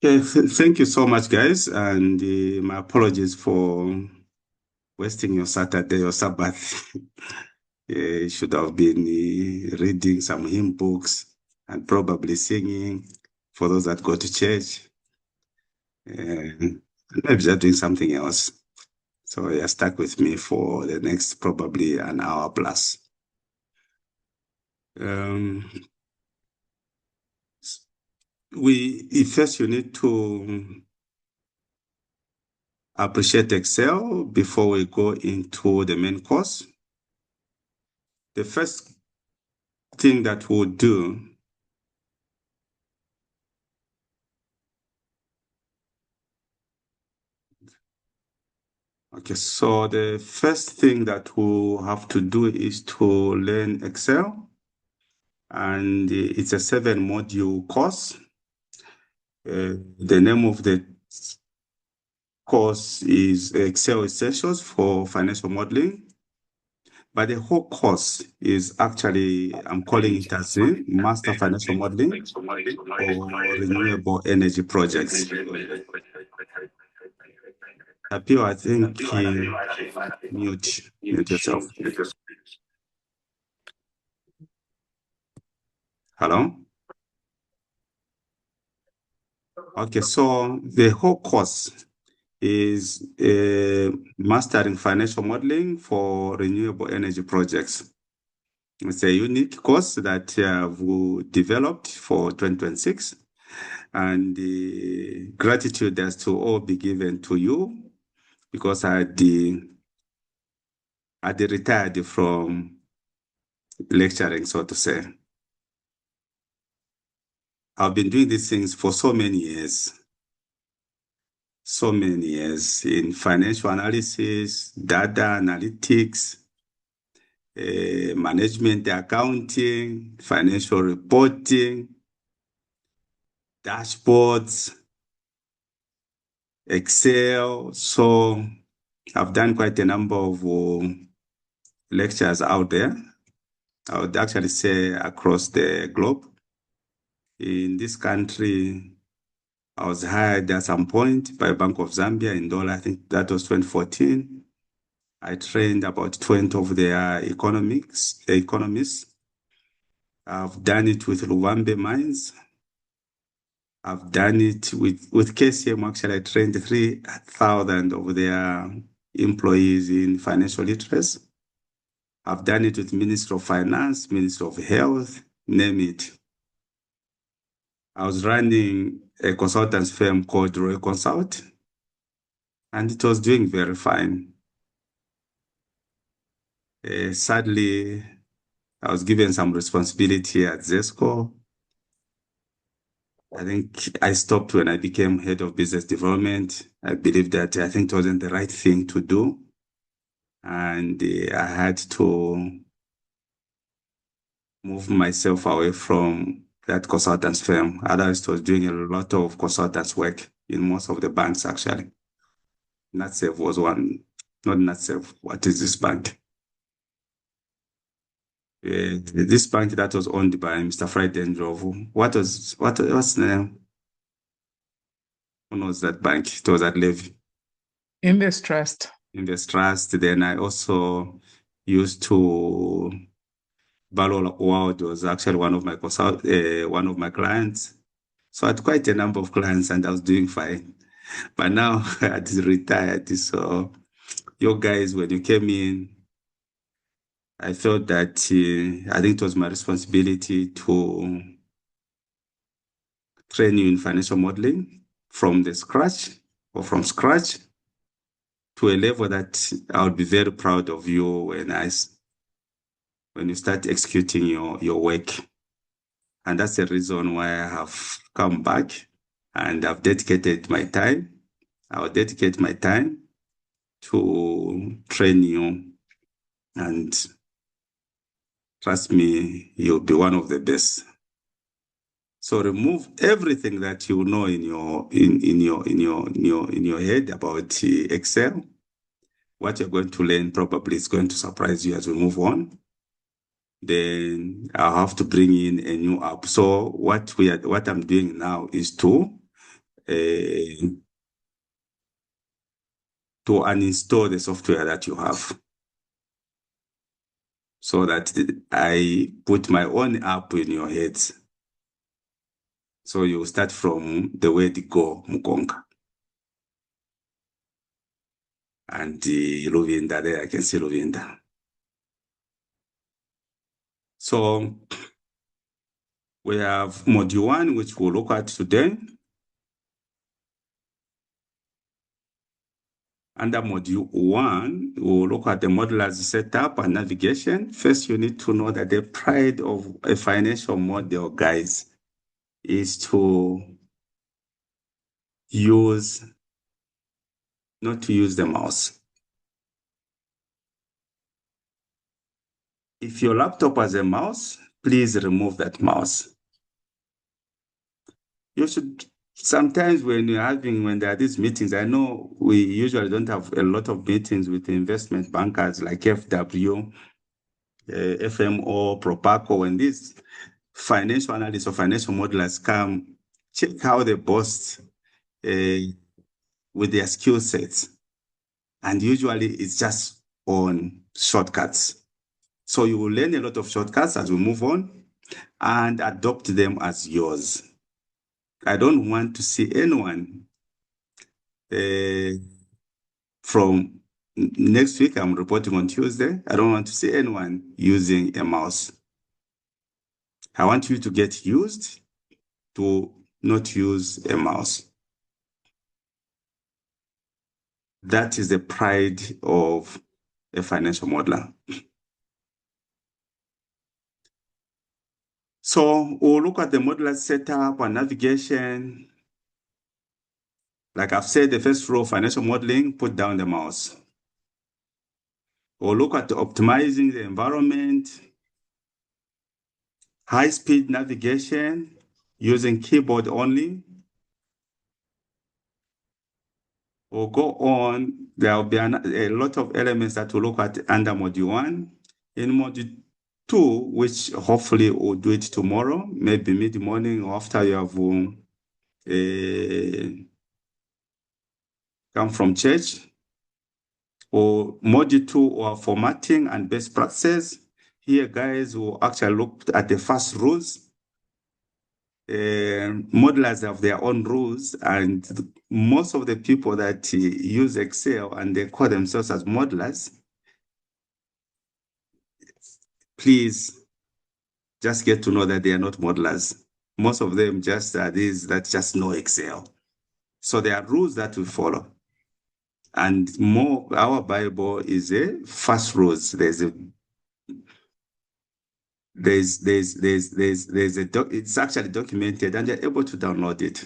Okay, thank you so much, guys, and my apologies for wasting your Saturday or Sabbath. You should have been reading some hymn books and probably singing for those that go to church. Maybe just doing something else. So you're stuck with me for the next probably an hour plus. Um, first you need to appreciate Excel before we go into the main course. The first thing that we'll do Okay, so the first thing that we'll have to do is to learn Excel, and it's a 7-module course. The name of the course is Excel Essentials for Financial Modeling. But the whole course is actually, I'm calling it as Master Financial Modeling for Renewable Energy Projects. Appeal, I think, mute yourself. Hello? Okay, so the whole course is Mastering Financial Modeling for Renewable Energy Projects. It's a unique course that we developed for 2026, and the gratitude has to all be given to you because I had retired from lecturing, so to say. I've been doing these things for so many years in financial analysis, data analytics, management accounting, financial reporting, dashboards, Excel. So I've done quite a number of lectures out there. I would actually say across the globe. In this country, I was hired at some point by Bank of Zambia in Dollar. I think that was 2014. I trained about 20 of their economists. I've done it with Luvambe Mines. I've done it with KCM. Actually, I trained 3,000 of their employees in financial literacy. I've done it with Ministry of Finance, Ministry of Health, name it. I was running a consultants firm called Roy Consult, and it was doing very fine. Sadly, I was given some responsibility at Zesco. I think I stopped when I became head of business development. I believe that I think it wasn't the right thing to do. And I had to move myself away from that consultants firm. Otherwise, it was doing a lot of consultants work in most of the banks, actually. NatSafe was one, not NatSafe. What is this bank? This bank that was owned by Mr. Friday Ndlovu. What's the name? Who knows that bank? It was at Levy. Invest Trust. Invest Trust. Then I also used to Balo World was actually one of my clients. So I had quite a number of clients and I was doing fine. But now I had retired. So your guys, when you came in, I felt that I think it was my responsibility to train you in financial modeling from scratch to a level that I would be very proud of you when you start executing your work. And that's the reason why I have come back and I've dedicated my time. I'll dedicate my time to train you, and trust me, you'll be one of the best. So remove everything that you know in your head about Excel. What you're going to learn probably is going to surprise you as we move on. Then I'll have to bring in a new app. So what I'm doing now is to to uninstall the software that you have, so that I put my own app in your heads. So you start from the word go, Mukonga. And Luvinda, there I can see Luvinda. So we have module 1, which we'll look at today. Under module 1, we'll look at the modeler's setup and navigation. First, you need to know that the pride of a financial model, guys, is to not to use the mouse. If your laptop has a mouse, please remove that mouse. You should, sometimes when there are these meetings, I know we usually don't have a lot of meetings with investment bankers like FW, FMO, Propaco. When these financial analysts or financial modelers come, check how they boast with their skill sets. And usually it's just on shortcuts. So you will learn a lot of shortcuts as we move on and adopt them as yours. I don't want to see anyone from next week. I'm reporting on Tuesday. I don't want to see anyone using a mouse. I want you to get used to not use a mouse. That is the pride of a financial modeler. So we'll look at the modeler setup and navigation. Like I've said, the first row, financial modeling, put down the mouse. We'll look at optimizing the environment, high-speed navigation using keyboard only. We'll go on. There will be a lot of elements that we'll look at under module 1. In module 2, which hopefully we'll do it tomorrow, maybe mid-morning or after you have come from church, or module 2 or formatting and best practices. Here, guys, will actually look at the first rules. Modelers have their own rules, and most of the people that use Excel and they call themselves as modelers, please just get to know that they are not modelers. Most of them just are these that just know Excel. So there are rules that we follow. And our Bible is a first rules. It's actually documented and you're able to download it.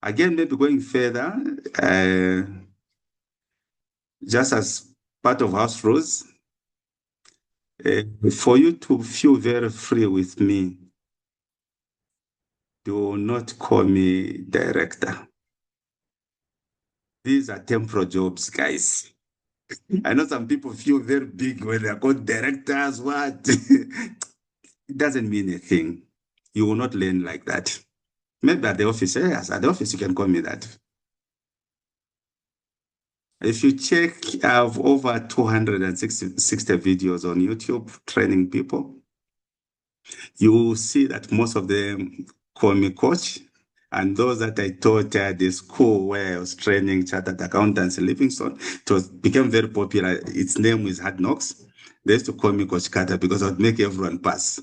Again, maybe going further, just as part of house rules, for you to feel very free with me, do not call me director. These are temporal jobs, guys. I know some people feel very big when they're called directors. What? It doesn't mean a thing. You will not learn like that. Maybe at the office, yes, at the office you can call me that. If you check, I have over 260 videos on YouTube training people. You will see that most of them call me coach. And those that I taught at the school where I was training chartered accountants in Livingston, became very popular. Its name is Hard Knocks. They used to call me Coach Carter because I would make everyone pass.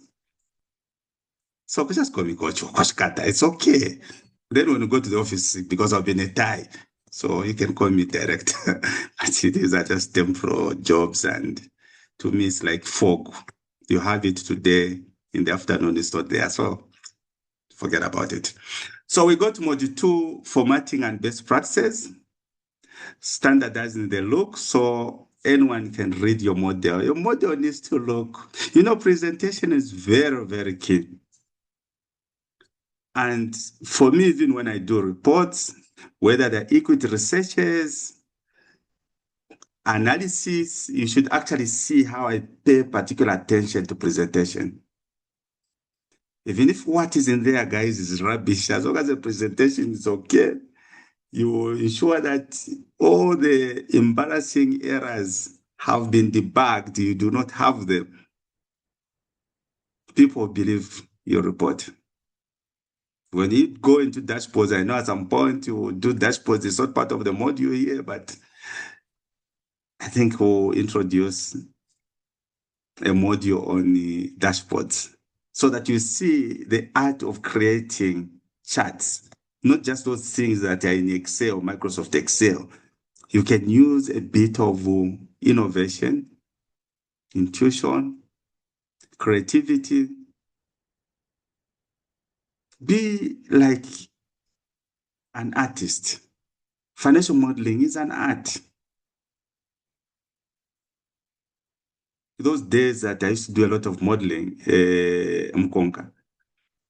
So just call me Coach Carter. It's okay. Then when you go to the office, because I've been a tie, so you can call me direct. These are just temporal jobs, and to me, it's like fog. You have it today, in the afternoon, it's not there. So forget about it. So we go to module 2, formatting and best practices, standardizing the look so anyone can read your model. Your model needs to look, presentation is very, very key. And for me, even when I do reports, whether they're equity researches, analysis, you should actually see how I pay particular attention to presentation. Even if what is in there, guys, is rubbish, as long as the presentation is okay, you ensure that all the embarrassing errors have been debugged, you do not have them. People believe your report. When you go into dashboards, I know at some point you will do dashboards. It's not part of the module here, but I think we'll introduce a module on the dashboards so that you see the art of creating charts, not just those things that are in Excel, Microsoft Excel. You can use a bit of innovation, intuition, creativity. Be like an artist. Financial modeling is an art. Those days that I used to do a lot of modeling, Mkonka,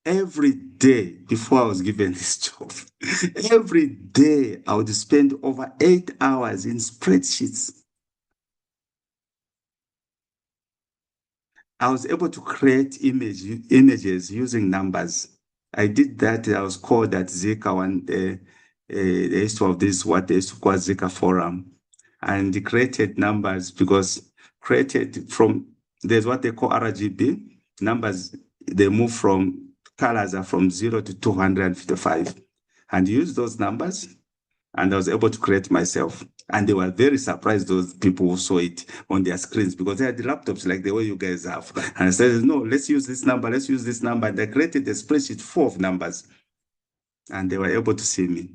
every day before I was given this job, every day I would spend over 8 hours in spreadsheets. I was able to create images using numbers. I did that. I was called at Zika one day. They used to have this, what they used to call Zika Forum, and they created numbers because created from, there's what they call RGB numbers. They move from, colors are from 0 to 255, and use those numbers. And I was able to create myself. And they were very surprised, those people who saw it on their screens, because they had the laptops like the way you guys have. And I said, no, let's use this number, let's use this number. And I created a spreadsheet full of numbers. And they were able to see me.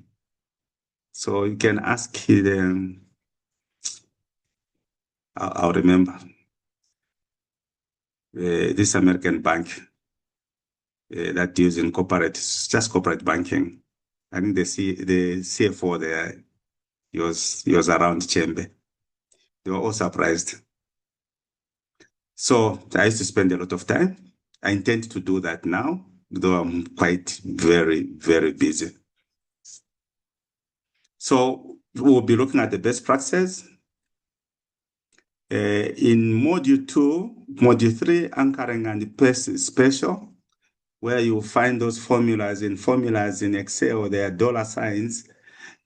So you can ask them, I'll remember, this American bank that deals in corporate, just corporate banking. I think the CFO there, he was around Chamber. They were all surprised. So I used to spend a lot of time. I intend to do that now, though I'm quite very, very busy. So we'll be looking at the best practices. In module 2, module 3, anchoring and special, where you find those formulas in Excel, they are dollar signs.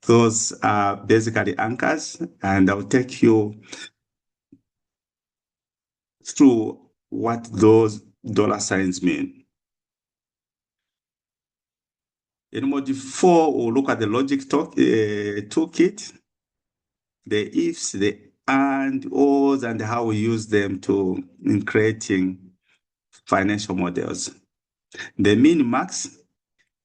Those are basically anchors, and I'll take you through what those dollar signs mean. In module 4, we'll look at the logic toolkit, the ifs, the and, ors, and how we use them in creating financial models. The min max,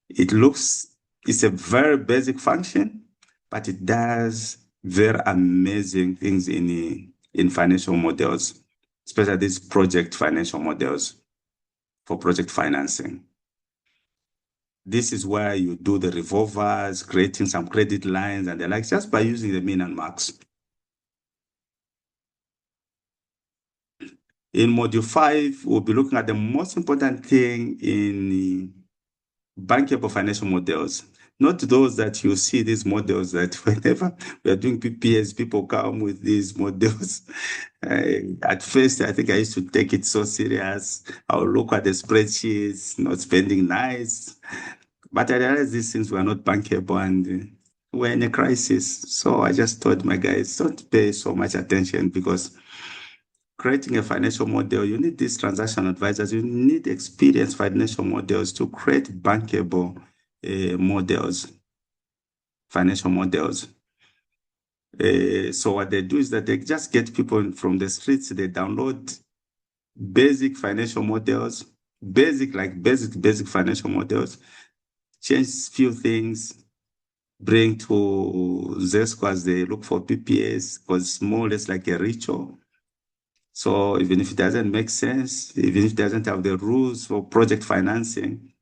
it's a very basic function, but it does very amazing things in financial models, especially these project financial models for project financing. This is where you do the revolvers, creating some credit lines and the like, just by using the min and max. In module 5, we'll be looking at the most important thing in bankable financial models. Not those that you see these models that whenever we are doing PPS, people come with these models. At first, I think I used to take it so serious. I'll look at the spreadsheets, not spending nights. But I realized these things were not bankable and we're in a crisis. So I just told my guys, don't pay so much attention, because creating a financial model, you need these transaction advisors, you need experienced financial models to create bankable models, financial models. So what they do is that they just get people from the streets, they download basic financial models, basic financial models, change few things, bring to Zesco as they look for PPS, because it's more or less like a ritual. So even if it doesn't make sense, even if it doesn't have the rules for project financing,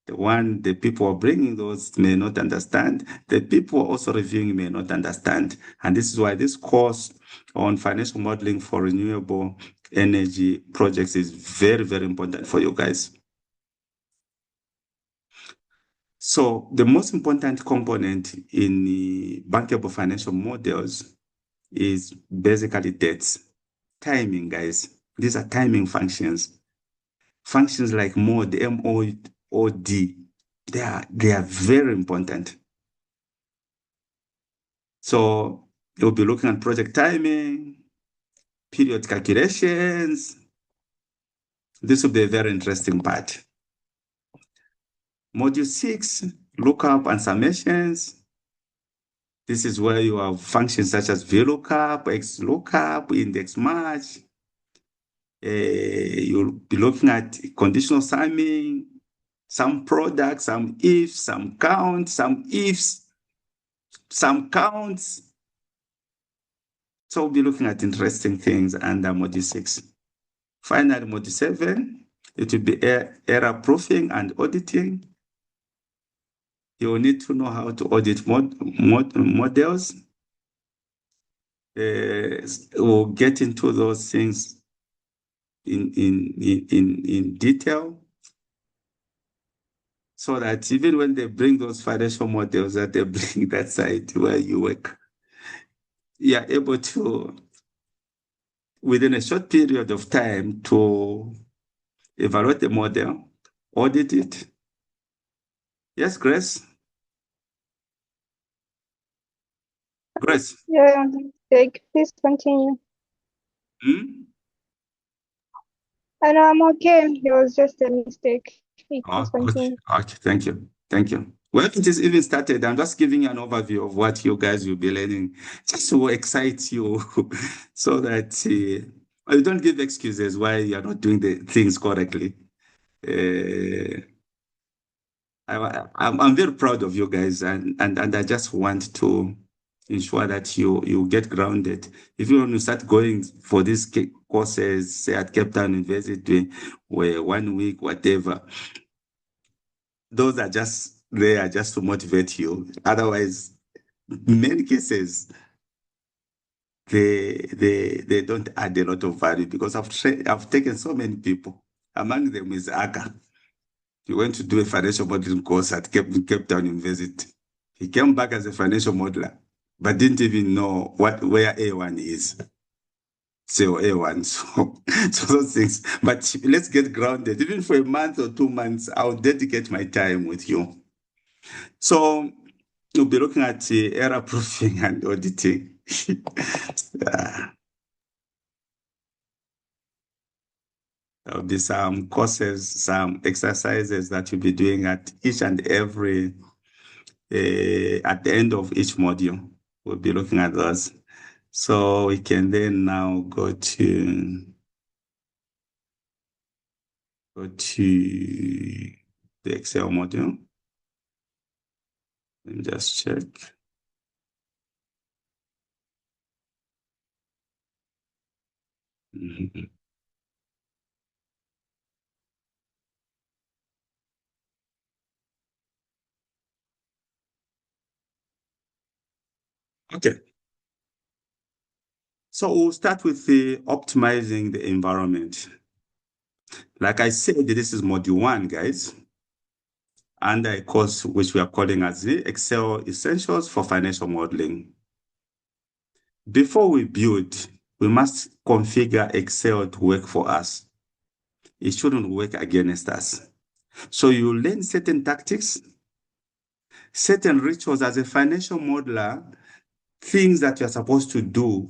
the people are bringing those may not understand. The people also reviewing may not understand. And this is why this course on financial modeling for renewable energy projects is very, very important for you guys. So the most important component in the bankable financial models is basically dates. Timing, guys. These are timing functions. functions like mod, M-O-D, they are very important. So you'll be looking at project timing, period calculations. This will be a very interesting part. Module 6, lookup and summations. This is where you have functions such as VLOOKUP, XLOOKUP, index match. You'll be looking at conditional summing, some products, some ifs, some counts, some ifs, some counts. So we'll be looking at interesting things under module 6. Finally, module 7, it will be error proofing and auditing. You will need to know how to audit models. We'll get into those things in detail, so that even when they bring those financial models that they bring that side where you work, you are able to, within a short period of time, to evaluate the model, audit it. Yes, Grace? Grace? Yeah, please continue. I know I'm okay. It was just a mistake. Please continue. Okay, thank you. Thank you. Well, it is even started. I'm just giving you an overview of what you guys will be learning, just to excite you so that you don't give excuses why you're not doing the things correctly. I'm very proud of you guys, and I just want to ensure that you get grounded. If you want to start going for these courses, say at Cape Town University, where 1 week, whatever, those are just there just to motivate you. Otherwise, in many cases, they don't add a lot of value, because I've taken so many people. Among them is Aka. He went to do a financial modeling course at Cape Town University. He came back as a financial modeler, but didn't even know where A1 is. So A1, so those things. But let's get grounded. Even for a month or 2 months, I'll dedicate my time with you. So we'll be looking at error proofing and auditing. There'll be some courses, some exercises that you'll be doing at each and every, at the end of each module. We'll be looking at those. So we can then now go to the Excel module. Let me just check. Okay. So we'll start with the optimizing the environment. Like I said, this is module 1, guys, under a course which we are calling as the Excel Essentials for Financial Modeling. Before we build, we must configure Excel to work for us. It shouldn't work against us. So you learn certain tactics, certain rituals as a financial modeler, things that you're supposed to do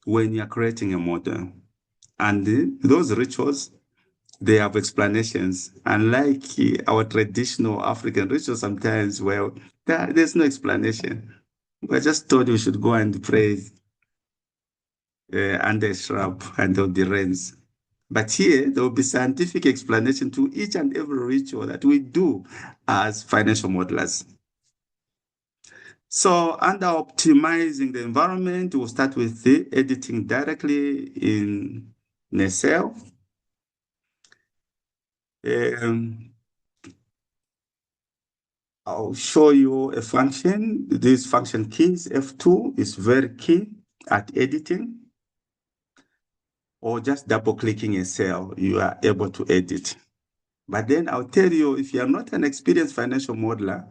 when you're creating a model. And those rituals, they have explanations. Unlike our traditional African rituals sometimes, where there's no explanation. We're just told we should go and pray under a shrub and there'll be rains. But here, there will be scientific explanation to each and every ritual that we do as financial modelers. So under optimizing the environment, we'll start with the editing directly in Excel. I'll show you a function. This function keys, F2, is very key at editing. Or just double clicking a cell, you are able to edit. But then I'll tell you, if you're not an experienced financial modeler,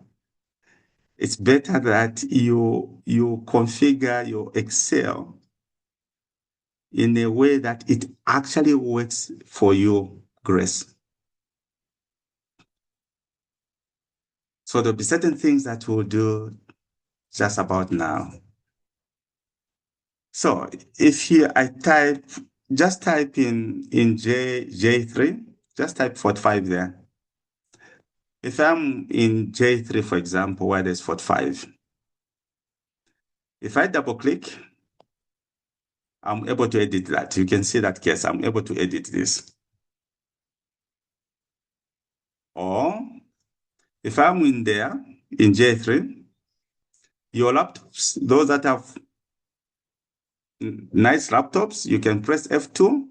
it's better that you configure your Excel in a way that it actually works for you grace. So there'll be certain things that we'll do just about now. So if here I just type in J3, just type 45 there. If I'm in J3, for example, where there's 45, if I double click, I'm able to edit that. You can see that, yes, I'm able to edit this. Or if I'm in there, in J3, your laptops, those that have nice laptops, you can press F2,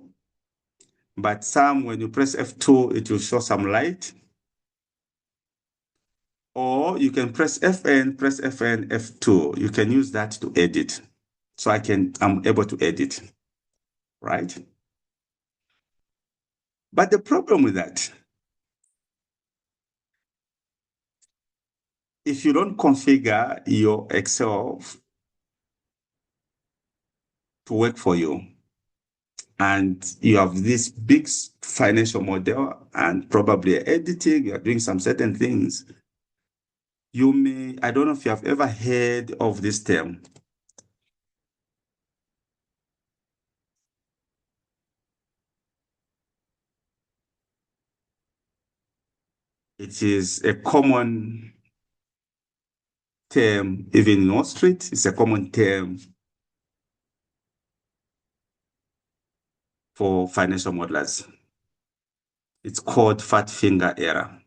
but some, when you press F2, it will show some light. Or you can press FN, F2. You can use that to edit. So I'm able to edit, right? But the problem with that, if you don't configure your Excel to work for you, and you have this big financial model and probably editing, you're doing some certain things, you may, I don't know if you have ever heard of this term. It is a common term, even in Wall Street, it's a common term for financial modelers. It's called fat finger error.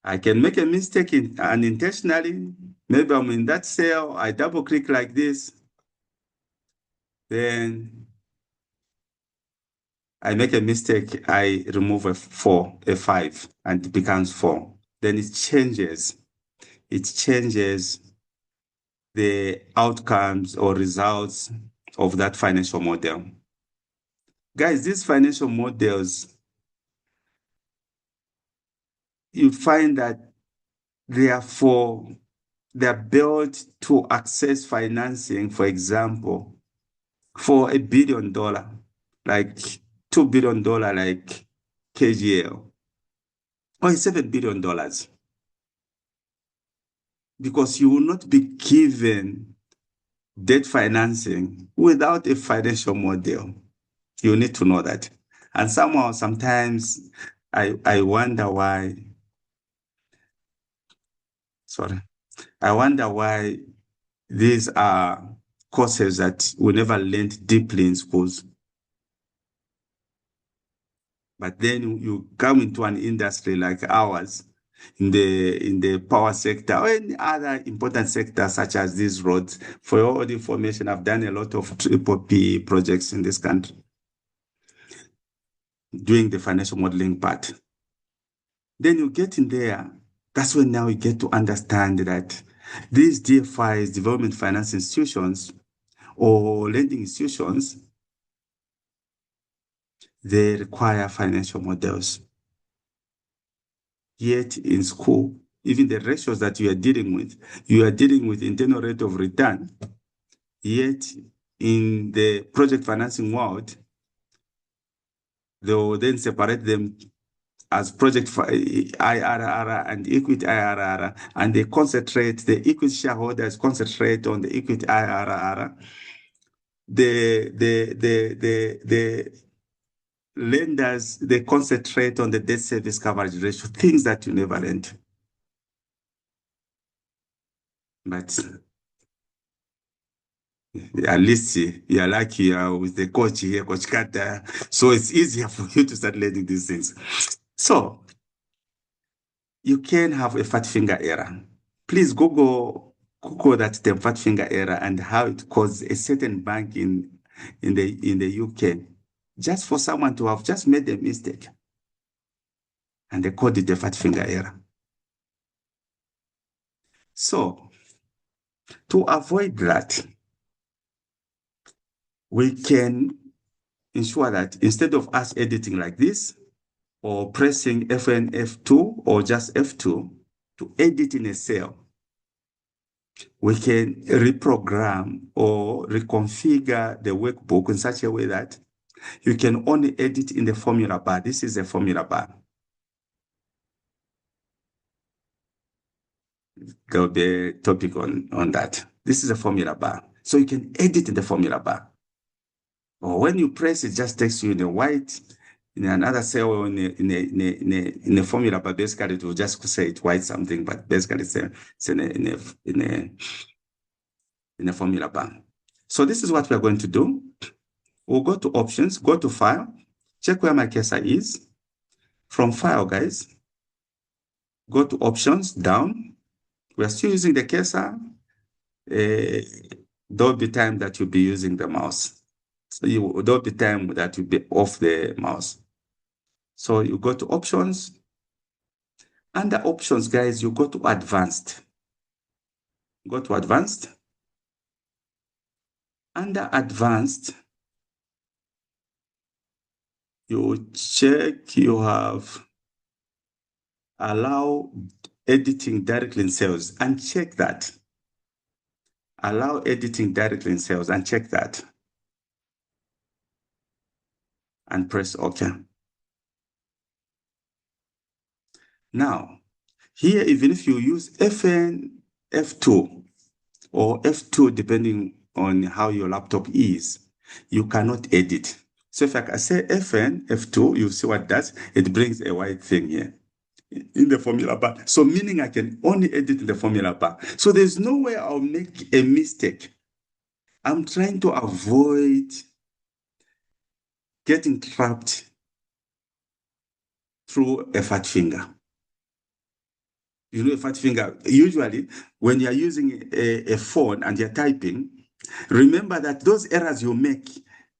I can make a mistake unintentionally. Maybe I'm in that cell, I double click like this, then I make a mistake, I remove a 5, and it becomes 4. Then it changes the outcomes or results of that financial model. Guys, these financial models, you find that they're built to access financing, for example, for $1 billion, like $2 billion, like KGL, or $7 billion. Because you will not be given debt financing without a financial model. You need to know that. And sometimes I wonder why, I wonder why these are courses that we never learned deeply in schools. But then you come into an industry like ours, in the power sector or any other important sector such as these roads. For all the information, I've done a lot of PPP projects in this country doing the financial modeling part. Then you get in there, that's when now you get to understand that these DFIs, development finance institutions or lending institutions, they require financial models. Yet in school, even the ratios that you are dealing with internal rate of return. Yet in the project financing world, they will then separate them as project IRR and equity IRR, and the equity shareholders concentrate on the equity IRR. The lenders, they concentrate on the debt service coverage ratio, things that you never learned. But at least you're lucky with the coach here, Coach Carter. So it's easier for you to start learning these things. So you can have a fat finger error. Please Google that term, fat finger error, and how it caused a certain bank in the UK, just for someone to have just made a mistake. And they called it a fat finger error. So to avoid that, we can ensure that instead of us editing like this, or pressing FN F2 or just F2 to edit in a cell, we can reprogram or reconfigure the workbook in such a way that You can only edit in the formula bar. This is a formula bar. Got the topic on that. This is a formula bar. So you can edit in the formula bar. Or when you press, it just takes you in a white, in another cell, or in a formula bar. Basically, it will just say it white something, but basically it's in a formula bar. So this is what we are going to do. We'll go to options, go to file, check where my cursor is. From file, guys, go to options, down. We are still using the cursor. There'll be time that you'll be using the mouse. So there'll be time that you'll be off the mouse. So you go to options. Under options, guys, you go to advanced. Go to advanced. Under advanced, you check you have allow editing directly in cells and check that. Allow editing directly in cells and check that. And press OK. Now, here, even if you use FN, F2, or F2, depending on how your laptop is, you cannot edit. So if I say FN, F2, you see what it does? It brings a white thing here in the formula bar. So meaning I can only edit in the formula bar. So there's no way I'll make a mistake. I'm trying to avoid getting trapped through a fat finger. You know, a fat finger, usually when you're using a phone and you're typing, remember that those errors you make,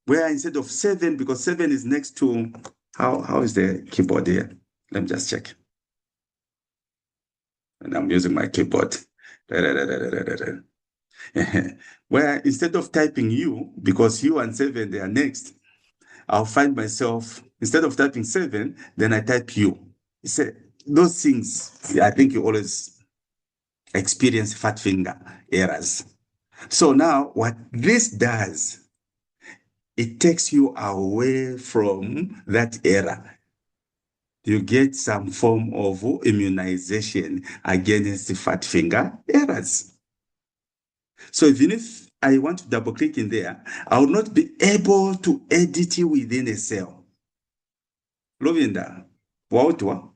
where instead of 7, because 7 is next to, how is the keyboard here? Let me just check. And I'm using my keyboard. Where instead of typing U, because U and 7, they are next, I'll find myself, instead of typing 7, then I type U. Those things, I think you always experience fat finger errors. So now what this does, it takes you away from that error. You get some form of immunization against the fat finger errors. So even if I want to double click in there, I will not be able to edit it within a cell. Lovinda, wautwa?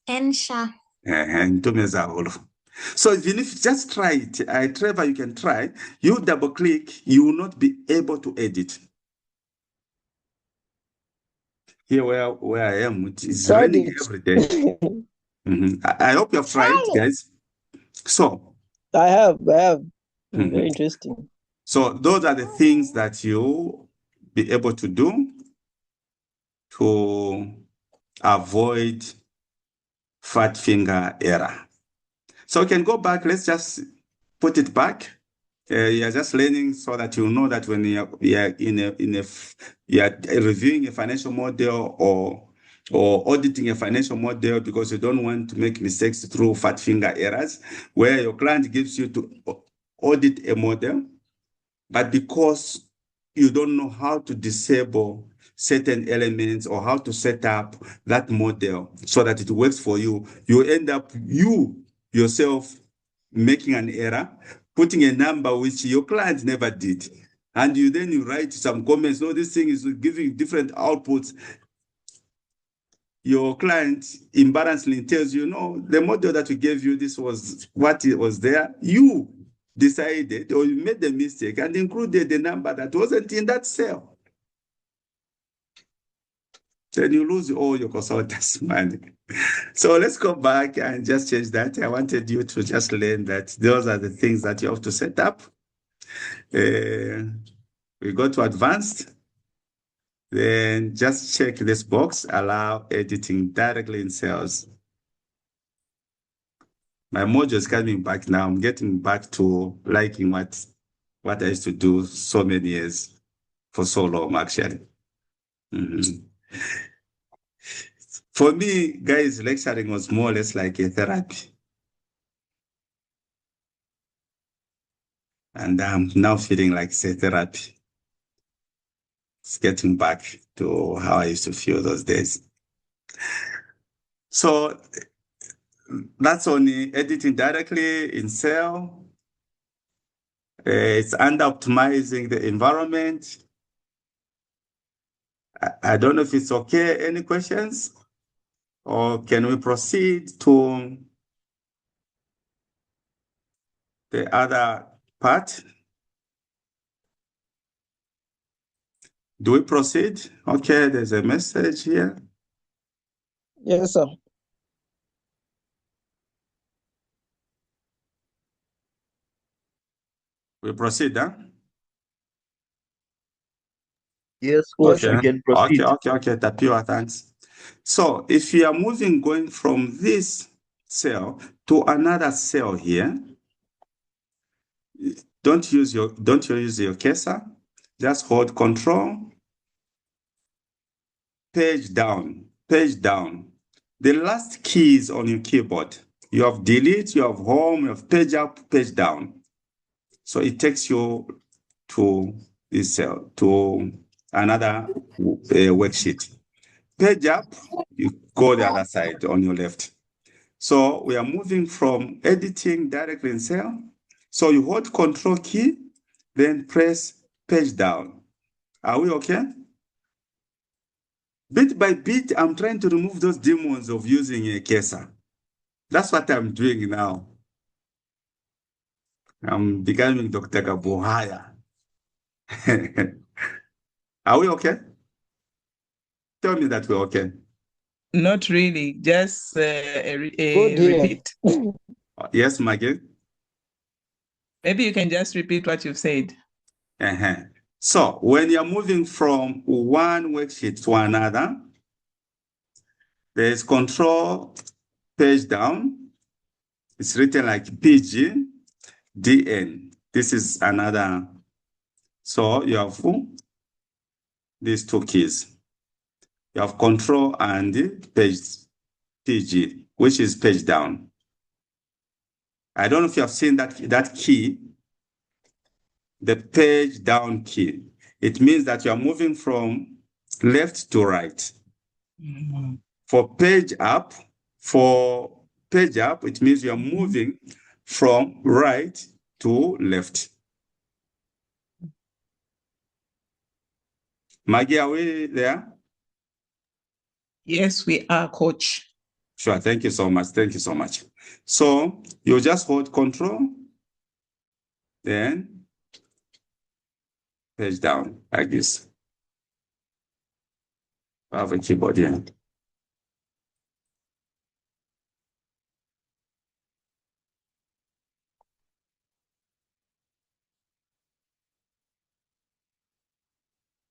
Ensha. So even if just try it, Trevor, you can try. You double click, you will not be able to edit. Here where I am, it is raining every day. I hope you have tried, guys. So I have. Very interesting. So those are the things that you be able to do to avoid fat finger error. So we can go back. Let's just put it back. You're just learning so that you know that when you're reviewing a financial model or auditing a financial model, because you don't want to make mistakes through fat finger errors, where your client gives you to audit a model, but because you don't know how to disable certain elements or how to set up that model so that it works for you, you end up yourself making an error, putting a number which your client never did. And you write some comments, no, this thing is giving different outputs. Your client embarrassingly tells you, no, the model that we gave you, this was what it was there. You decided or you made the mistake and included the number that wasn't in that cell. Then you lose all your consultants' money. So let's go back and just change that. I wanted you to just learn that those are the things that you have to set up. We go to advanced. Then just check this box, allow editing directly in cells. My mojo is coming back now. I'm getting back to liking what I used to do so many years, for so long, actually. For me, guys, lecturing was more or less like a therapy. And I'm now feeling like it's a therapy. It's getting back to how I used to feel those days. So that's only editing directly in Cell. It's under optimizing the environment. I don't know if it's okay. Any questions? Or can we proceed to the other part? Do we proceed? Okay, there's a message here. Yes, sir. We proceed, huh? Yes, Yes, coach, sir. we can proceed. Okay, Tapio, thanks. So if you are going from this cell to another cell here, don't use your cursor, just hold Control, page down. The last keys on your keyboard. You have delete, you have home, you have page up, page down. So it takes you to this cell, to another worksheet. Page up, you go the other side on your left. So we are moving from editing directly in cell. So you hold Control key, then press page down. Are we okay? Bit by bit, I'm trying to remove those demons of using a cursor. That's what I'm doing now. I'm becoming Dr. Kabuhaya. Are we okay? Tell me that we're okay. Not really, just Good here. repeat. Yes, Maggie? Maybe you can just repeat what you've said. So when you're moving from one worksheet to another, there's Control page down. It's written like PG, DN. This is another. So you have these two keys. You have Control and page PG, which is page down. I don't know if you have seen that key, the page down key. It means that you are moving from left to right. Mm-hmm. For page up, it means you are moving from right to left. Maggie, are we there? Yes, we are, coach. Sure, thank you so much. So you just hold Control, then page down like this. I have a keyboard here.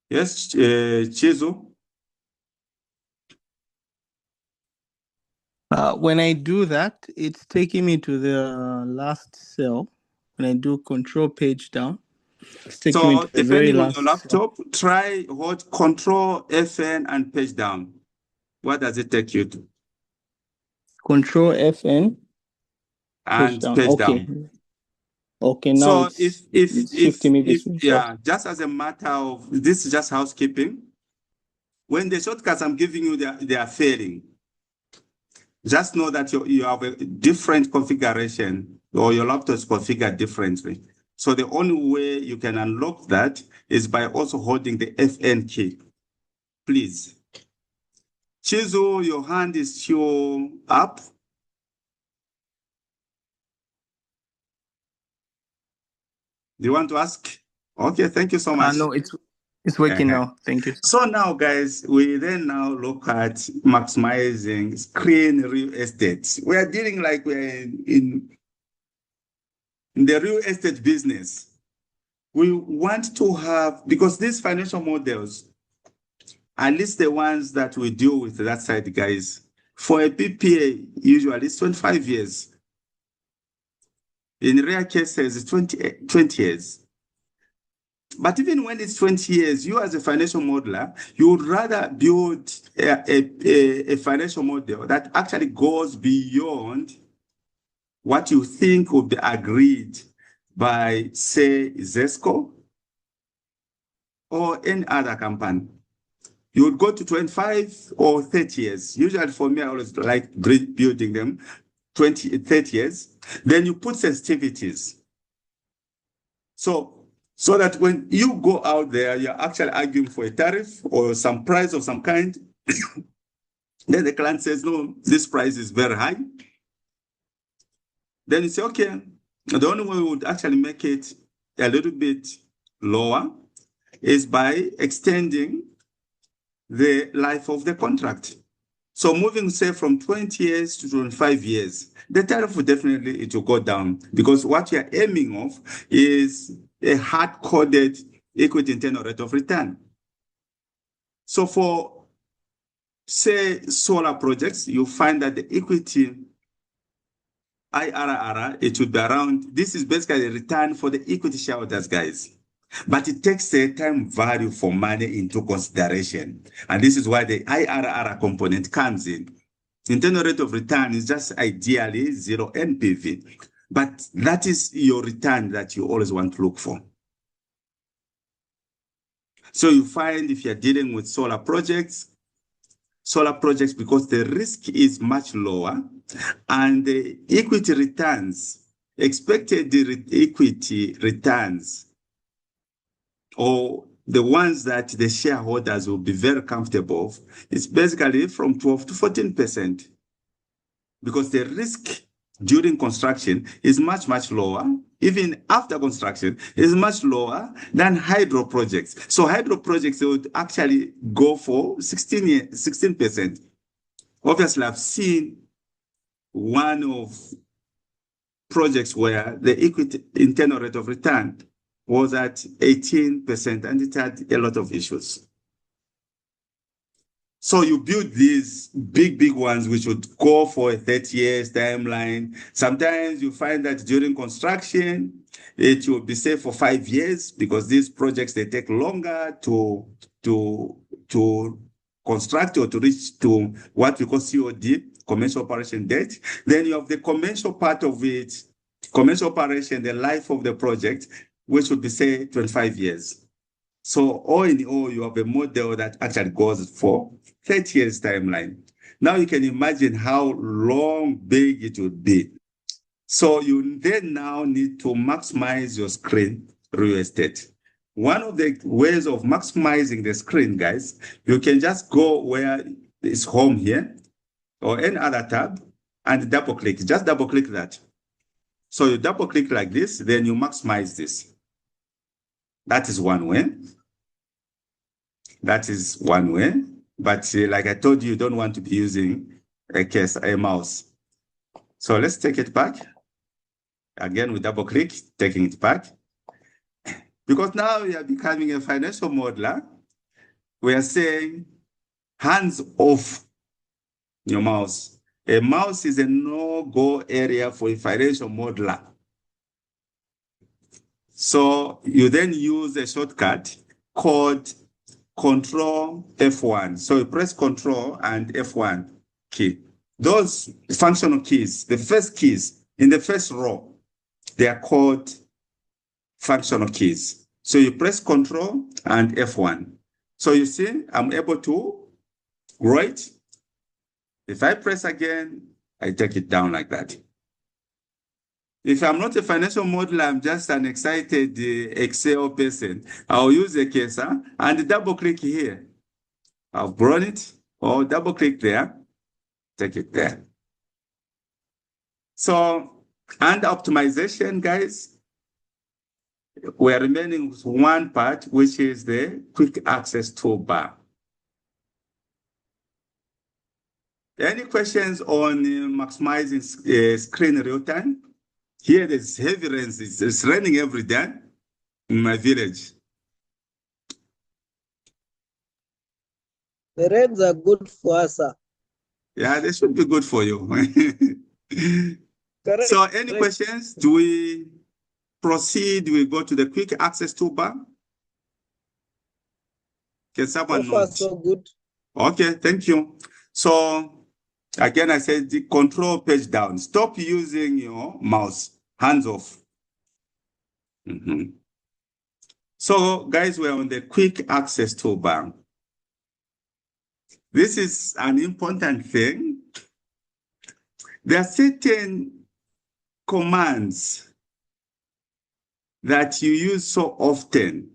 Yes, Chizu. When I do that, it's taking me to the last cell. When I do Control page down, it's taking me So to the very depending on last your laptop, try hold Control, FN, and page down. What does it take you to? Control FN. And page down. Okay, now so it's shifting me this way. Yeah, just as a matter of, this is just housekeeping. When the shortcuts I'm giving you, they are failing. Just know that you have a different configuration, or your laptop is configured differently. So the only way you can unlock that is by also holding the FN key. Please. Chizu, your hand is still up. Do you want to ask? Okay, thank you so much. No, it's working now. Thank you. So now, guys, we then now look at maximizing screen real estate. We are dealing like we're in the real estate business. We want to have, because these financial models, at least the ones that we deal with that side, guys, for a PPA, usually it's 25 years. In rare cases, it's 20 years. But even when it's 20 years, you as a financial modeler, you would rather build a financial model that actually goes beyond what you think will be agreed by, say, Zesco or any other company, you would go to 25 or 30 years. Usually for me, I always like building them 20, 30 years. Then you put sensitivities. So that when you go out there, you're actually arguing for a tariff or some price of some kind. Then the client says, no, this price is very high. Then you say, okay, the only way we would actually make it a little bit lower is by extending the life of the contract. So moving, say, from 20 years to 25 years, the tariff will definitely, it will go down because what you're aiming of is a hard-coded equity internal rate of return. So for, say, solar projects, you find that the equity IRR, it would be around, this is basically a return for the equity shareholders, guys. But it takes a time value for money into consideration. And this is why the IRR component comes in. Internal rate of return is just ideally 0 NPV. But that is your return that you always want to look for. So you find if you're dealing with solar projects, because the risk is much lower and the equity returns, expected equity returns, or the ones that the shareholders will be very comfortable with, it's basically from 12 to 14%. Because the risk during construction is much, much lower. Even after construction is much lower than hydro projects. So hydro projects would actually go for 16%. Obviously, I've seen one of projects where the equity internal rate of return was at 18%, and it had a lot of issues. So you build these big ones, which would go for a 30 years timeline. Sometimes you find that during construction, it will be say for 5 years because these projects, they take longer to construct or to reach to what we call COD, commercial operation date. Then you have the commercial part of it, commercial operation, the life of the project, which would be say 25 years. So all in all, you have a model that actually goes for 30 years timeline. Now you can imagine how big it would be. So you then now need to maximize your screen real estate. One of the ways of maximizing the screen, guys, you can just go where it's home here or any other tab and double click. Just double click that. So you double click like this, then you maximize this. That is one way. That is one way. But like I told you, you don't want to be using a mouse. So let's take it back. Again, we double click, taking it back. Because now we are becoming a financial modeler. We are saying hands off your mouse. A mouse is a no-go area for a financial modeler. So you then use a shortcut called Control F1. So you press Control and F1 key. Those functional keys, the first keys in the first row, they are called functional keys. So you press Control and F1. So you see, I'm able to grow it. If I press again, I take it down like that. If I'm not a financial modeler, I'm just an excited Excel person, I'll use a cursor and double click here. I've grown it, or double click there, take it there. So, and optimization, guys, we're remaining with one part, which is the quick access toolbar. Any questions on maximizing screen real time? Here, there's heavy rains. It's raining every day in my village. The rains are good for us, sir. Yeah, they should be good for you. Correct. So, any questions? Do we proceed? We go to the quick access toolbar. Can someone So far, note? so good. Okay, thank you. So, again, I said the control page down. Stop using your mouse, hands off. Mhm. So, guys, we're on the quick access toolbar. This is an important thing. There are certain commands that you use so often.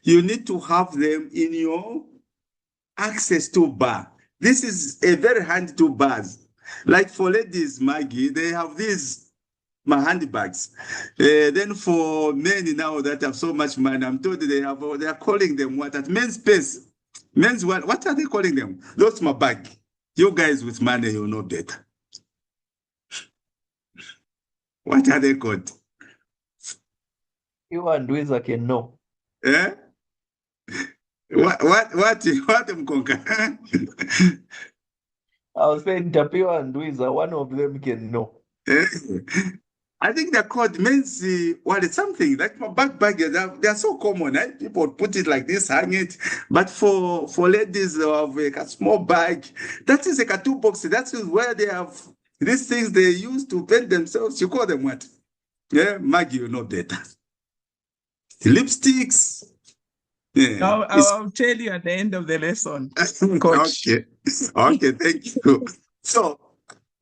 You need to have them in your access toolbar. This is a very handy toolbar. Like for ladies, Maggie, they have these my handbags. Then for men now that have so much money, I'm told they are calling them what at men's space. Men's what are they calling them? Those my bag. You guys with money, you know better. What are they called? You and Wiza can know. Eh? What Mkonka? I was saying Tapio and Wiza, one of them can know. Eh? I think they're called men's wallet, something like my bag. They're so common. Eh? People put it like this, hang it. But for ladies of a small bag, that is like a toolbox. That is where they have these things they use to paint themselves. You call them what? Yeah, Maggie, you know better. Lipsticks. Yeah. I'll tell you at the end of the lesson, Coach. Okay, thank you. So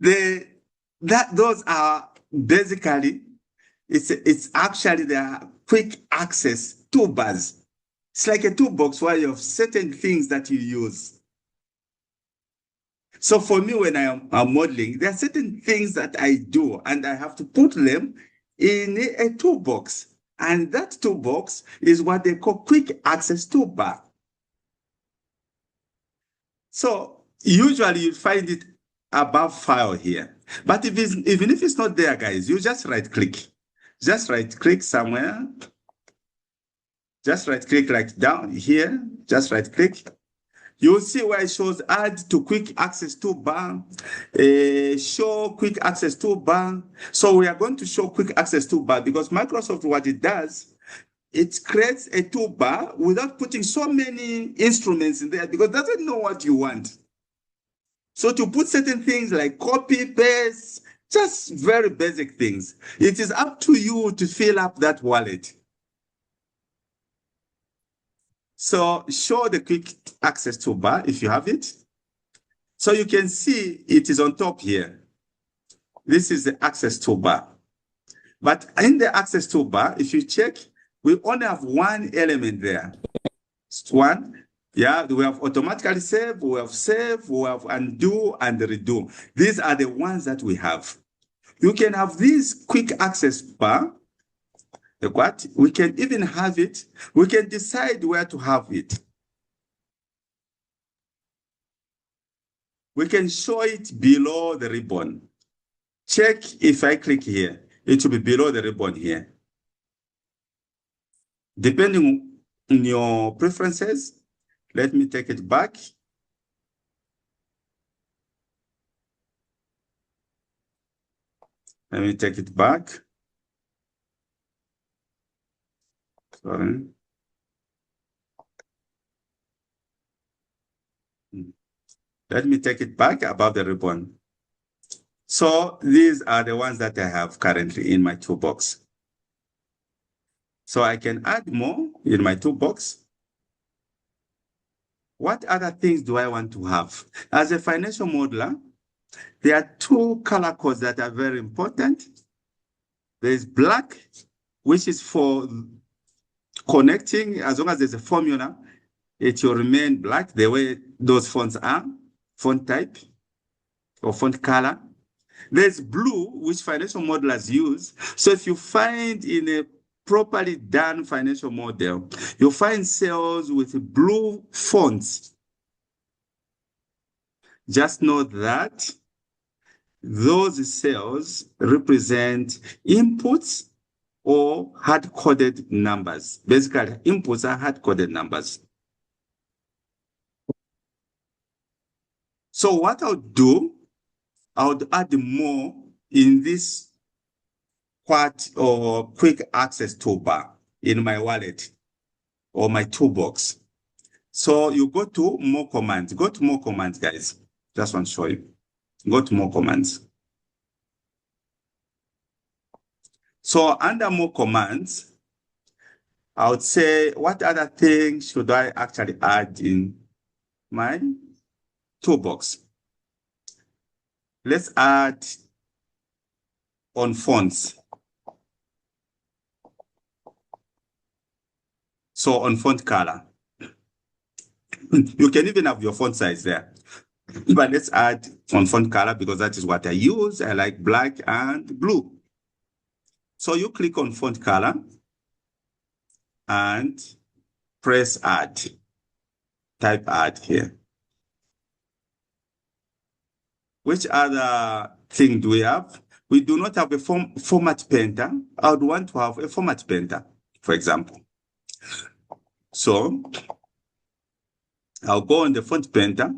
those are basically it's actually the quick access toolbars. It's like a toolbox where you have certain things that you use. So for me, when I'm modeling, there are certain things that I do, and I have to put them in a toolbox. And that toolbox is what they call quick access toolbar. So usually you find it above file here. But even if it's not there, guys, you just right click. Just right click somewhere. Just right click like down here. Just right click. You'll see where it shows add to quick access toolbar, show quick access toolbar. So we are going to show quick access toolbar because Microsoft, what it does, it creates a toolbar without putting so many instruments in there because it doesn't know what you want. So to put certain things like copy, paste, just very basic things. It is up to you to fill up that wallet. So show the quick access toolbar if you have it. So you can see it is on top here. This is the access toolbar. But in the access toolbar, if you check, we only have one element there. It's one. Yeah, we have automatically save, we have undo and redo. These are the ones that we have. You can have this quick access bar. What? We can even have it. We can decide where to have it. We can show it below the ribbon. Check if I click here, it will be below the ribbon here. Depending on your preferences, let me take it back. Let me take it back. Sorry. Let me take it back above the ribbon. So these are the ones that I have currently in my toolbox. So I can add more in my toolbox. What other things do I want to have? As a financial modeler, there are two color codes that are very important. There's black, which is for connecting. As long as there's a formula, it will remain black the way those fonts are, font type or font color. There's blue, which financial modelers use. So if you find in a properly done financial model, you'll find cells with blue fonts. Just know that those cells represent inputs or hard-coded numbers. Basically, inputs are hard-coded numbers. So what I'll do, I would add more in this quad or quick access toolbar in my wallet or my toolbox. So you go to more commands. Go to more commands, guys. Just want to show you. Go to more commands. So under more commands, I would say, what other things should I actually add in my toolbox? Let's add on fonts. So on font color, you can even have your font size there. But let's add on font color because that is what I use. I like black and blue. So you click on font color and press add. Type add here. Which other thing do we have? We do not have a format painter. I would want to have a format painter, for example. So I'll go on the font painter,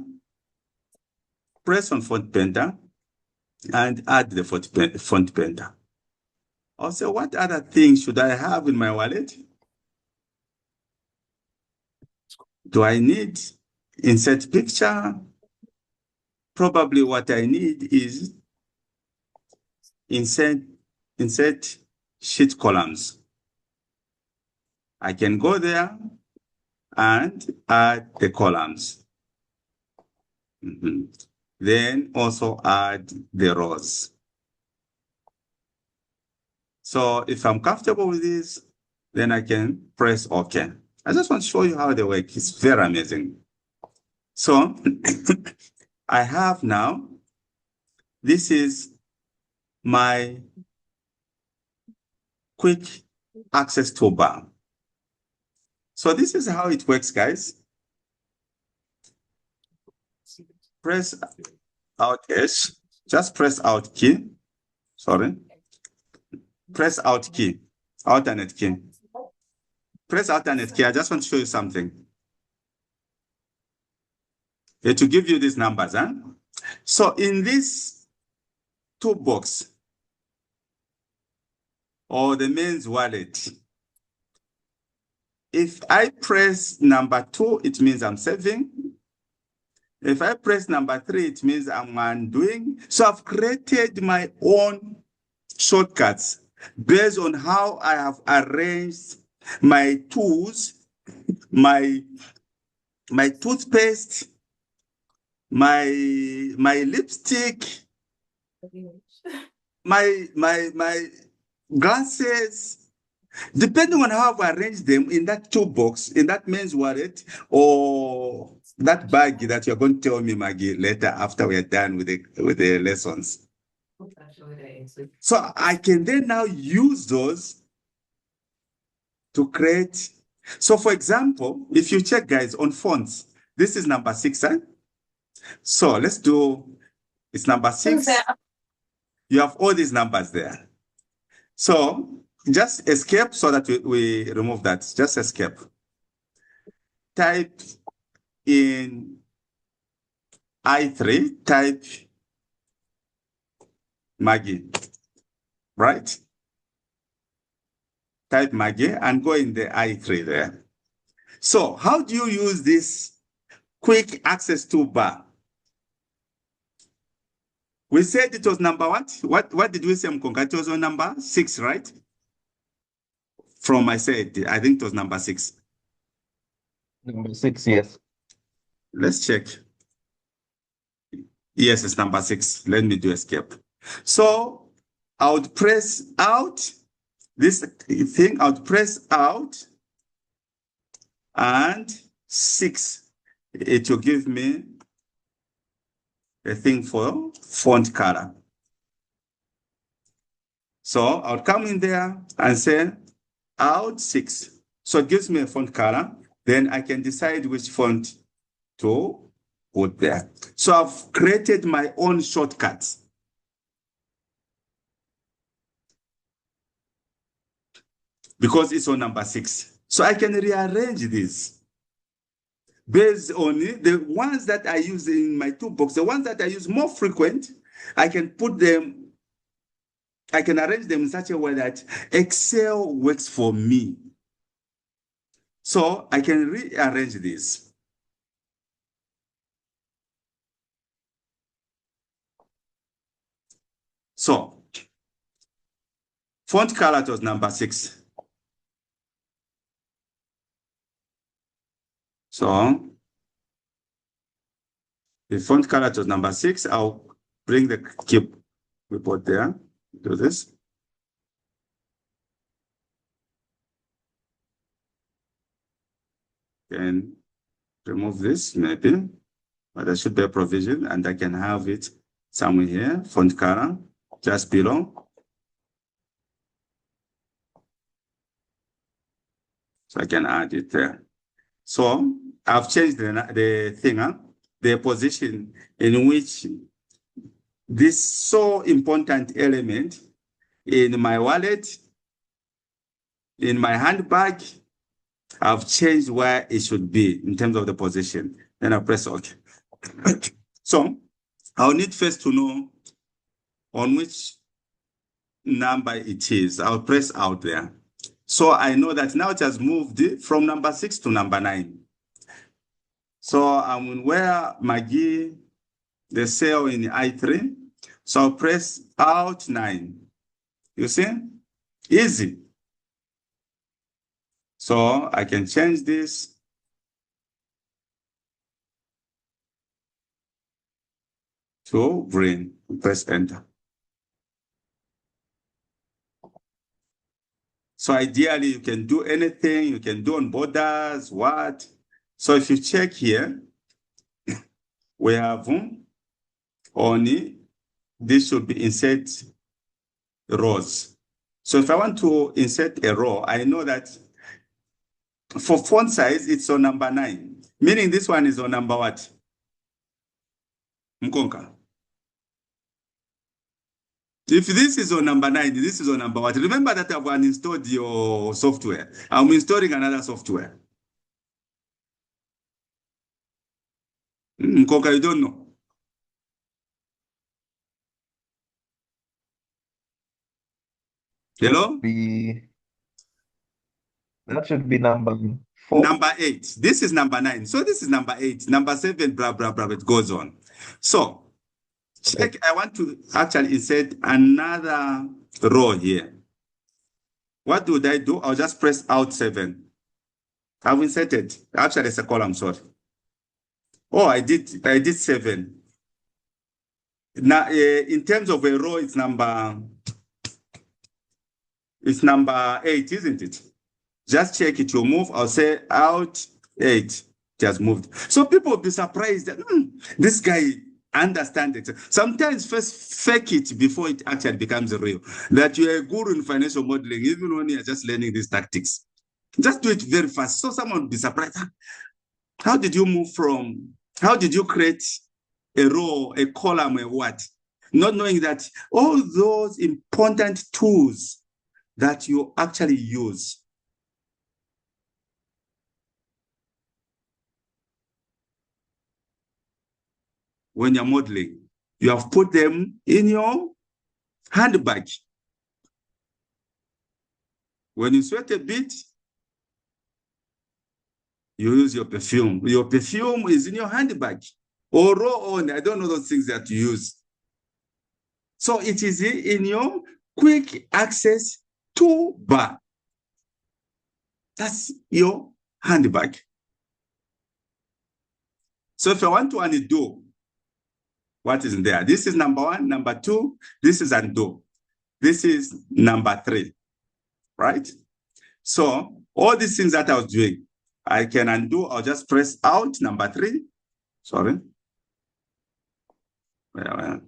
press on font painter, and add the font painter. I'll say, what other things should I have in my wallet? Do I need insert picture? Probably what I need is insert sheet columns. I can go there and add the columns. Then also add the rows. So if I'm comfortable with this, then I can press OK. I just want to show you how they work. It's very amazing. So I have now, this is my quick access toolbar. So this is how it works, guys. Press Alt S, just press Alt key. Sorry. Press Alt key, alternate key. Press alternate key. I just want to show you something. To give you these numbers. So in this toolbox or the mains wallet, if I press number 2, it means I'm saving. If I press number 3, it means I'm undoing. So I've created my own shortcuts based on how I have arranged my tools, my toothpaste, my lipstick, my glasses, depending on how I've arranged them in that toolbox, in that mains wallet, or that bag that you're going to tell me, Maggie, later after we're done with the lessons. So I can then now use those to create. So for example, if you check, guys, on fonts, this is number 6. So let's do, it's number 6. You have all these numbers there. So just escape so that we remove that. Just escape. Type in I3, type Maggie, right? Type Maggie and go in the I3 there. So how do you use this quick access toolbar? We said it was number what? What did we say, Mkonga? It was on number 6, right? From I said, I think it was number 6. Number 6, yes. Let's check. Yes, it's number 6. Let me do escape. So I would press out this thing. I would press out and 6. It will give me a thing for font color. So I'll come in there and say out 6. So it gives me a font color. Then I can decide which font to put there. So I've created my own shortcuts. Because it's on number 6. So I can rearrange this based on the ones that I use in my toolbox, the ones that I use more frequent. I can put them, I can arrange them in such a way that Excel works for me. So I can rearrange this. So font color was number 6. So the font color was number 6. I'll bring the keep report there. Do this. Can remove this maybe, but there should be a provision, and I can have it somewhere here. Font color just below. So I can add it there. So I've changed the thing, the position in which this so important element in my wallet, in my handbag, I've changed where it should be in terms of the position. Then I press OK. So I'll need first to know on which number it is. I'll press out there. So I know that now it has moved from number 6 to number 9. So I'm where Maggie, the cell in I3. So I'll press out 9. You see? Easy. So I can change this to green. Press enter. So ideally, you can do anything. You can do on borders, what? So if you check here, we have only, this should be insert rows. So if I want to insert a row, I know that for font size, it's on number 9, meaning this one is on number what? Mkonka. If this is on number 9, this is on number what? Remember that I've uninstalled your software. I'm installing another software. Mkonka, you don't know. Hello? That should be number 4. Number 8. This is number 9. So this is number 8. Number 7, blah, blah, blah. It goes on. So check, I want to actually insert another row here. What would I do? I'll just press Alt 7. I've inserted. Actually, it's a column, sorry. Oh, I did 7. Now, in terms of a row, it's number 8, isn't it? Just check it, you'll move. I'll say Alt 8. It has moved. So people will be surprised that this guy understands it. Sometimes first fake it before it actually becomes real. That you're a guru in financial modeling, even when you're just learning these tactics. Just do it very fast. So someone will be surprised. How did you move from, how did you create a row, a column, a what? Not knowing that all those important tools that you actually use when you're modeling, you have put them in your handbag. When you sweat a bit, you use your perfume. Your perfume is in your handbag. Or roll on, I don't know those things that you use. So it is in your quick access toolbar. That's your handbag. So if I want to undo, what is in there? This is number 1, number 2, this is undo. This is number 3, right? So all these things that I was doing, I can undo. I'll just press out number 3. Sorry. I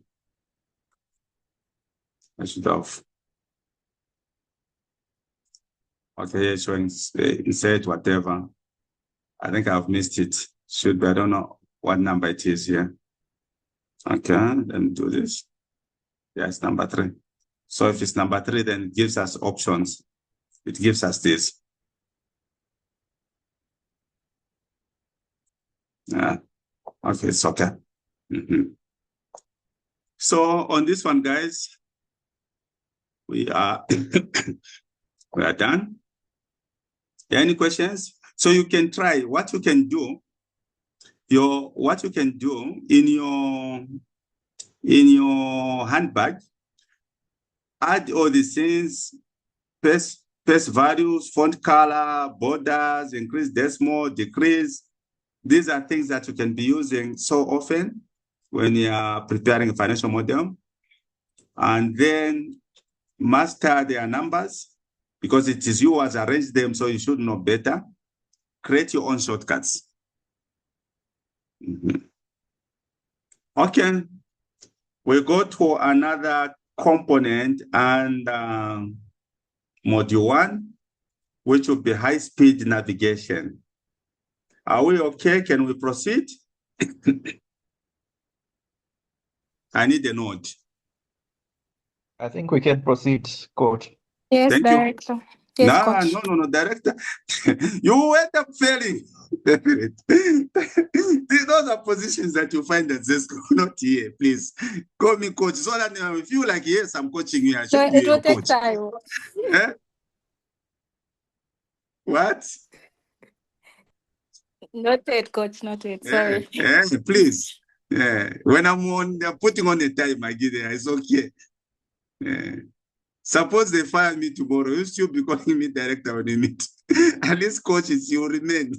should have. Okay, showing insert whatever. I think I've missed it. Should be, I don't know what number it is here. Okay, let me do this. Yeah, it's number 3. So if it's number 3, then it gives us options. It gives us this. Yeah, okay, it's okay. So on this one, guys, we are we are done. Any questions? So you can try what you can do. What you can do in your handbag. Add all these things. space values, font color, borders, increase decimal, decrease. These are things that you can be using so often when you are preparing a financial model. And then master their numbers because it is you who has arranged them, so you should know better. Create your own shortcuts. Okay, we go to another component and module 1, which will be high-speed navigation. Are we okay? Can we proceed? I need a nod. I think we can proceed, Coach. Yes, Thank you. director. Yes, coach. No, director. You end up failing. Those are positions that you find at Zesco, not here. Please call me coach. So that I feel like, yes, I'm coaching you. I So should be it your will take coach. time. Eh? What? Noted, coach. Noted. Sorry. Please. When I'm putting on the time, I give it. It's okay. Suppose they fire me tomorrow, you still be calling me director when you meet. At least coaches, you remain.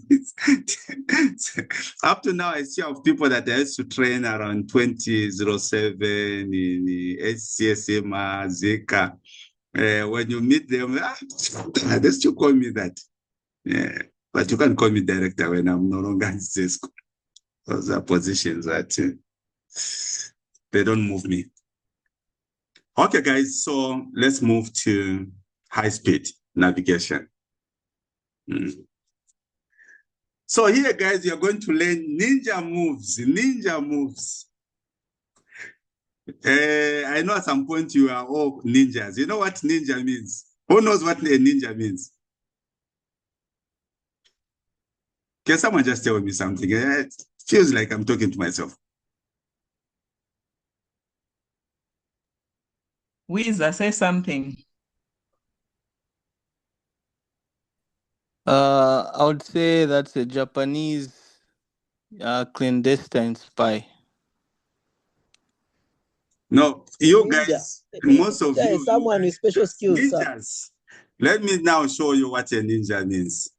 Up to now, I see of people that I used to train around 2007 in HCSM, Zeka. When you meet them, they still call me that. But you can't call me director when I'm no longer in Cisco. Those are positions that they don't move me. Okay, guys, so let's move to high-speed navigation. So here, guys, you're going to learn ninja moves. Ninja moves. I know at some point you are all ninjas. You know what ninja means? Who knows what a ninja means? Can someone just tell me something? It feels like I'm talking to myself. Wiza, say something. I would say that's a Japanese clandestine spy. No, you Ninja. guys, most of Ninja you, is someone with special skills, sir. ninjas. Let me now show you what a ninja means.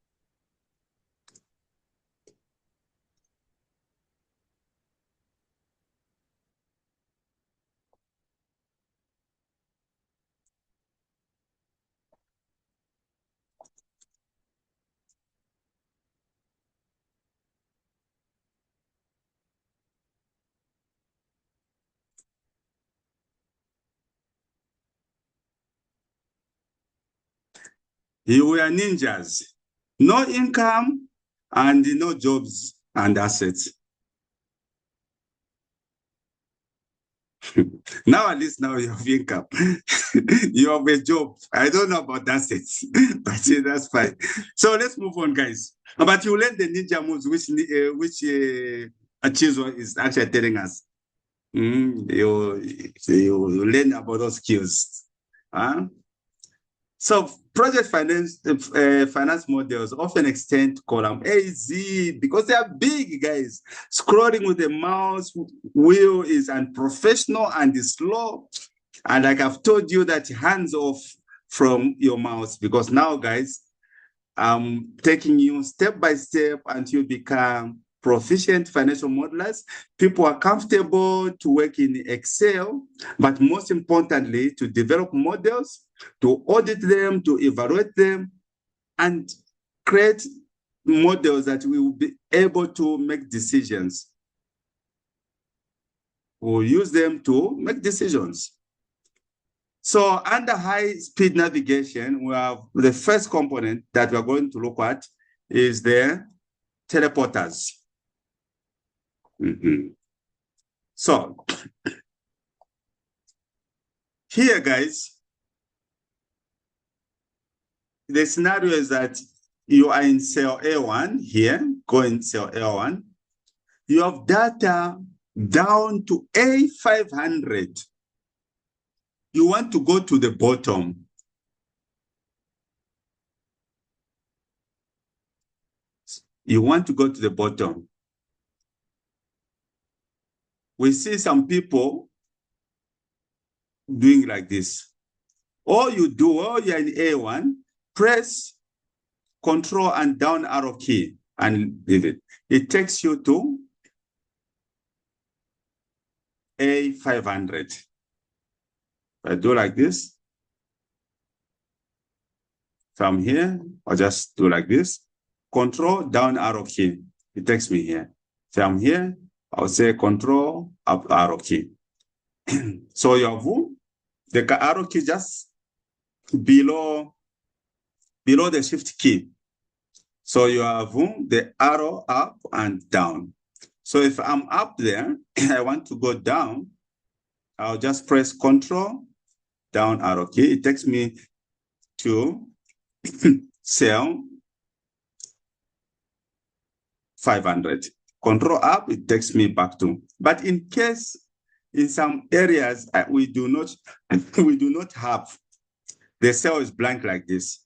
You were ninjas. No income and no jobs and assets. Now at least now you have income. You have a job. I don't know about assets, but that's fine. So let's move on, guys. But you learn the ninja moves, which Chizo is actually telling us. You learn about those skills. So project finance models often extend to column A, Z, because they are big, guys. Scrolling with the mouse wheel is unprofessional and is slow. And like I've told you, that hands off from your mouse, because now, guys, I'm taking you step by step until you become proficient financial modelers. People are comfortable to work in Excel, but most importantly, to develop models, to audit them, to evaluate them, and create models that we will be able to make decisions. We'll use them to make decisions. So under high-speed navigation, we have the first component that we're going to look at is the teleporters. So here, guys, the scenario is that you are in cell A1 here, go in cell A1. You have data down to A500. You want to go to the bottom. You want to go to the bottom. We see some people doing like this. All you do, while you're in A1, press Control and down arrow key and leave it. It takes you to A500. I do like this. From here, I'll just do like this. Control, down arrow key. It takes me here. From here, I'll say Control, up arrow key. So you have the arrow key just below the shift key. So you have the arrow up and down. So if I'm up there, I want to go down, I'll just press Control, down arrow key. It takes me to cell 500. Control up, it takes me back to. But in case in some areas we do not have the cell is blank like this,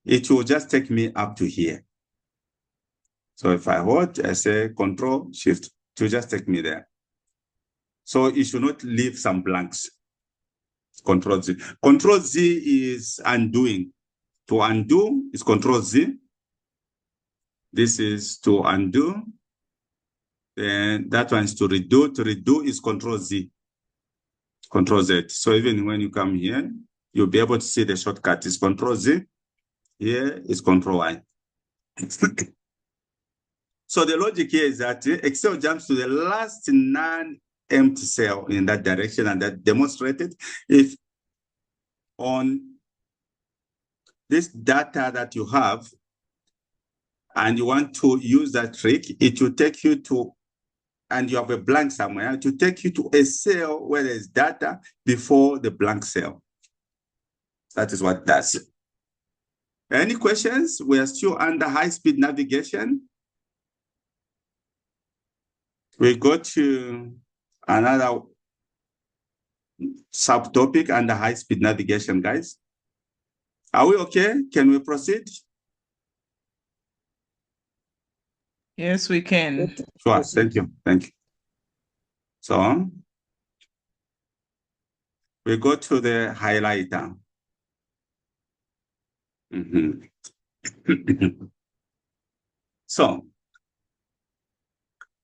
it will just take me up to here. So if I hold, I say Control Shift, it will just take me there. So it should not leave some blanks. Control Z. Control Z is undoing. To undo is Control Z. This is to undo. And that one is to redo. To redo is Control Z. Control Z. So even when you come here, you'll be able to see the shortcut is Control Z. Here is Control Y. So the logic here is that Excel jumps to the last non-empty cell in that direction, and that demonstrated if on this data that you have and you want to use that trick, it will take you to, and you have a blank somewhere, it will take you to a cell where there's data before the blank cell. That is what it does. Any questions? We are still under high-speed navigation. We go to another subtopic under high-speed navigation, guys. Are we okay? Can we proceed? Yes, we can. Sure, thank you, thank you. So, we go to the highlighter. So,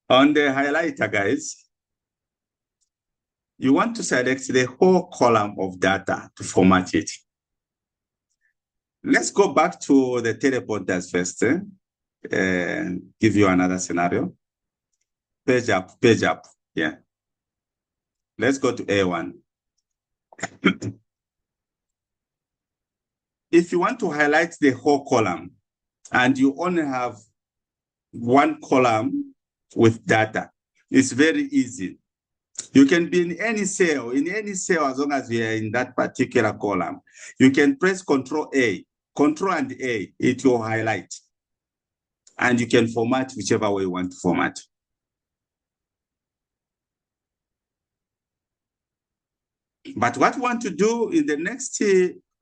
on the highlighter, guys, you want to select the whole column of data to format it. Let's go back to the teleporters first and give you another scenario. Page up, yeah. Let's go to A1. If you want to highlight the whole column and you only have one column with data, it's very easy. You can be in any cell as long as you are in that particular column. You can press Control A, Control and A, it will highlight. And you can format whichever way you want to format. But what we want to do in the next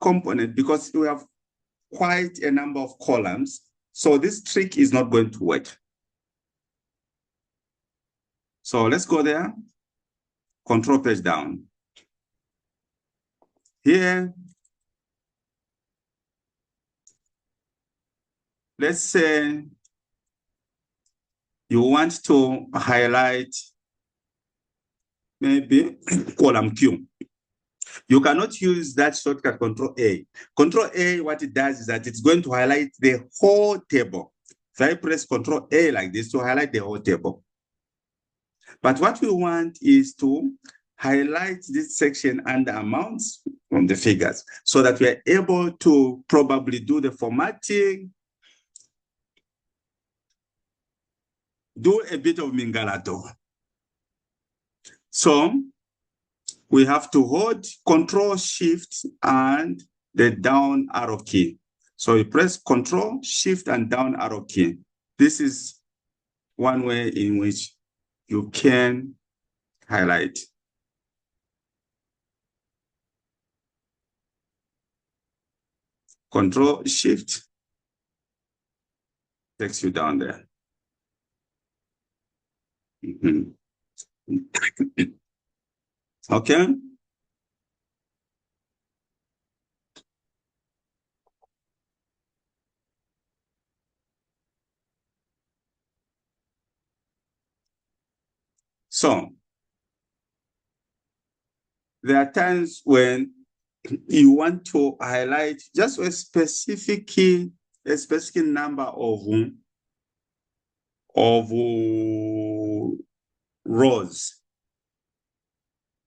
component, because we have quite a number of columns, so this trick is not going to work. So let's go there. Control page down. Here, let's say you want to highlight maybe column Q. You cannot use that shortcut Control A. Control A, what it does is that it's going to highlight the whole table. So I press Control A like this to highlight the whole table. But what we want is to highlight this section under amounts from the figures so that we are able to probably do the formatting, do a bit of Mingalato. So we have to hold Control Shift and the down arrow key. So you press Control Shift and down arrow key. This is one way in which you can highlight. Control Shift takes you down there. Okay. So there are times when you want to highlight just a specific number of rows.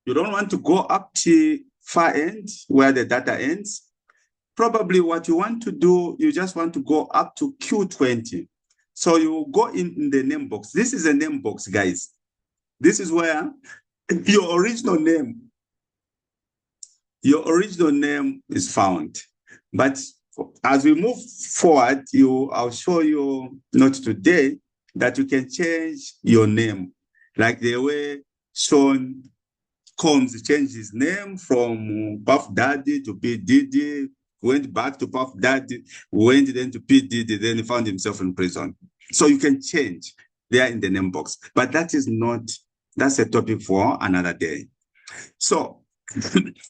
You don't want to go up to far end where the data ends. Probably what you want to do, you just want to go up to Q20. So you go in the name box. This is a name box, guys. This is where your original name is found. But as we move forward, I'll show you, not today, that you can change your name. Like the way Sean Combs changed his name from Puff Daddy to P. Diddy, went back to Puff Daddy, went then to P. Diddy, then he found himself in prison. So you can change there in the name box. But that's a topic for another day. So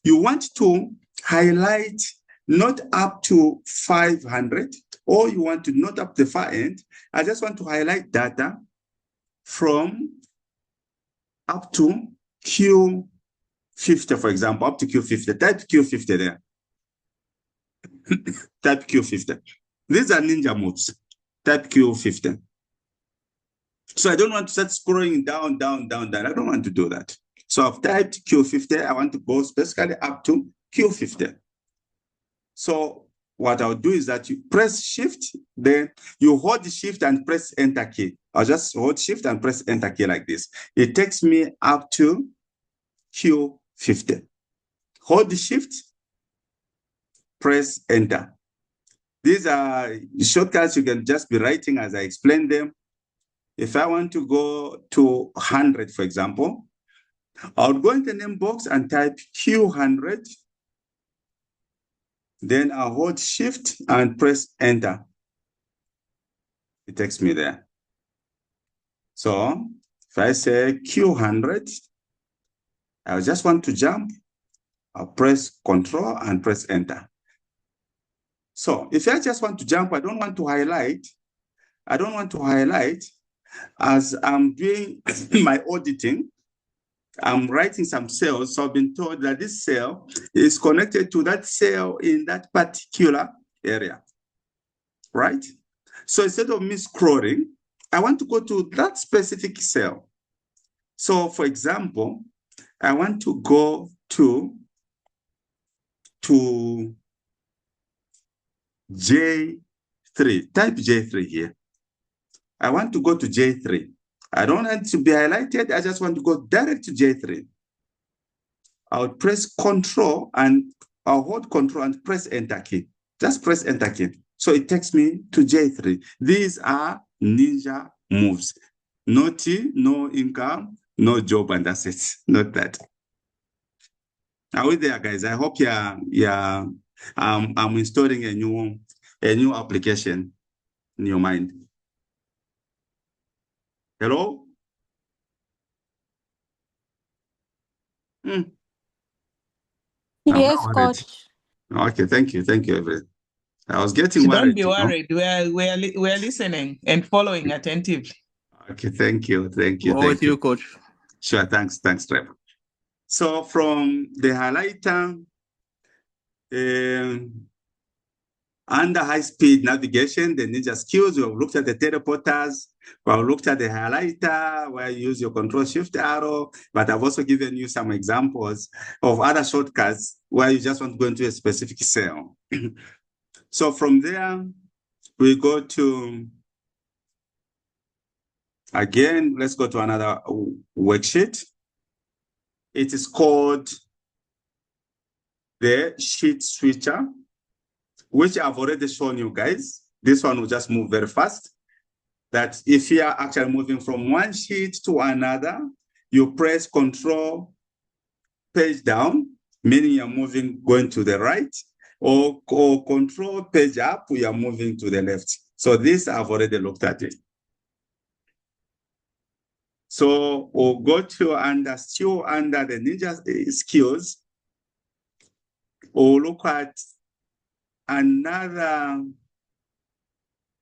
you want to highlight not up to 500, or you want to not up the far end. I just want to highlight data from up to Q50, for example, up to Q50. Type Q50 there. Type Q50. These are ninja moves. Type Q50. So I don't want to start scrolling down. I don't want to do that. So I've typed Q50. I want to go specifically up to Q50. So what I'll do is that you press Shift, then you hold the Shift and press Enter key. I'll just hold Shift and press Enter key like this. It takes me up to Q50. Hold the Shift, press Enter. These are shortcuts you can just be writing as I explain them. If I want to go to 100, for example, I'll go in the name box and type Q100. Then I'll hold Shift and press Enter. It takes me there. So if I say Q100, I just want to jump. I'll press Control and press Enter. So if I just want to jump, I don't want to highlight. As I'm doing my auditing, I'm writing some cells. So I've been told that this cell is connected to that cell in that particular area, right? So instead of me scrolling, I want to go to that specific cell. So for example, I want to go to J3. Type J3 here. I want to go to J3. I don't want to be highlighted. I just want to go direct to J3. I'll press Control and I'll hold Control and press Enter key. Just press Enter key. So it takes me to J3. These are ninja moves. No T, no income, no job and assets. Not that. Are we there, guys? I hope I'm installing a new application in your mind. Hello? Yes, coach. Okay, thank you, everyone. I was getting worried. Don't be worried. We're listening and following attentively. Okay, thank you. With you, coach. Sure, thanks, Trevor. So from the highlighter, under high-speed navigation, the ninja skills, we have looked at the teleporters, we have looked at the highlighter, where you use your Control-Shift arrow, but I've also given you some examples of other shortcuts where you just want to go into a specific cell. So from there, we go to, again, let's go to another worksheet. It is called the sheet switcher, which I've already shown you guys. This one will just move very fast. That if you are actually moving from one sheet to another, you press Control, page down, meaning you're going to the right, or Control, page up, you are moving to the left. So this I've already looked at it. So we'll go to still under the ninja skills. We'll look at another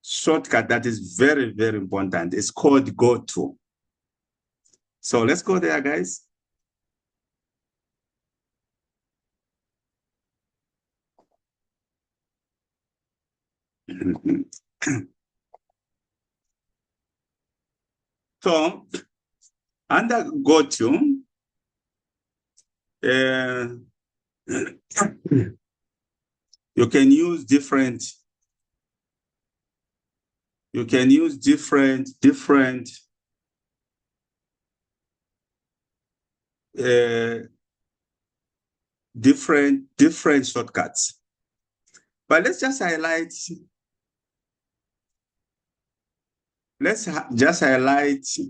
shortcut that is very, very important. It's called go to. So let's go there, guys. So under go to, you can use different different shortcuts. But let's just highlight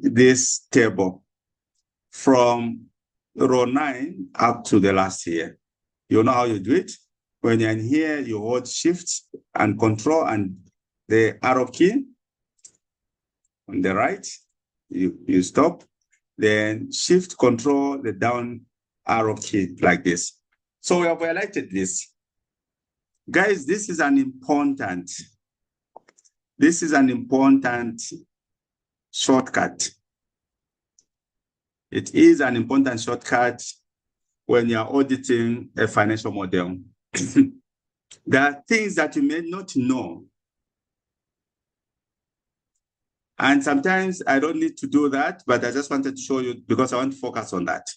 this table from row 9 up to the last year. You know how you do it? When you're in here, you hold Shift and Control and the arrow key on the right, you stop, then Shift, Control, the down arrow key like this. So we have highlighted this. Guys, this is an important shortcut. It is an important shortcut when you're auditing a financial model. There are things that you may not know. And sometimes I don't need to do that, but I just wanted to show you because I want to focus on that.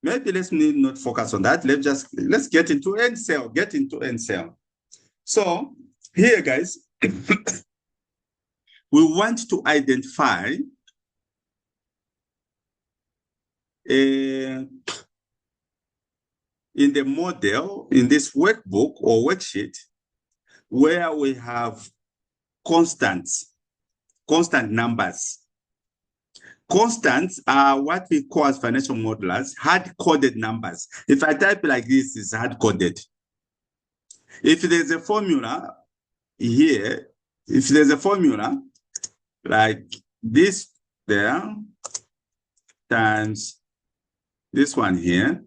Maybe let's not focus on that. Let's get into end cell, So here, guys, we want to identify in the model, in this workbook or worksheet, where we have constant numbers. Constants are what we call as financial modelers hard-coded numbers. If I type like this, it's hard-coded. If there's a formula here, like this there times this one here,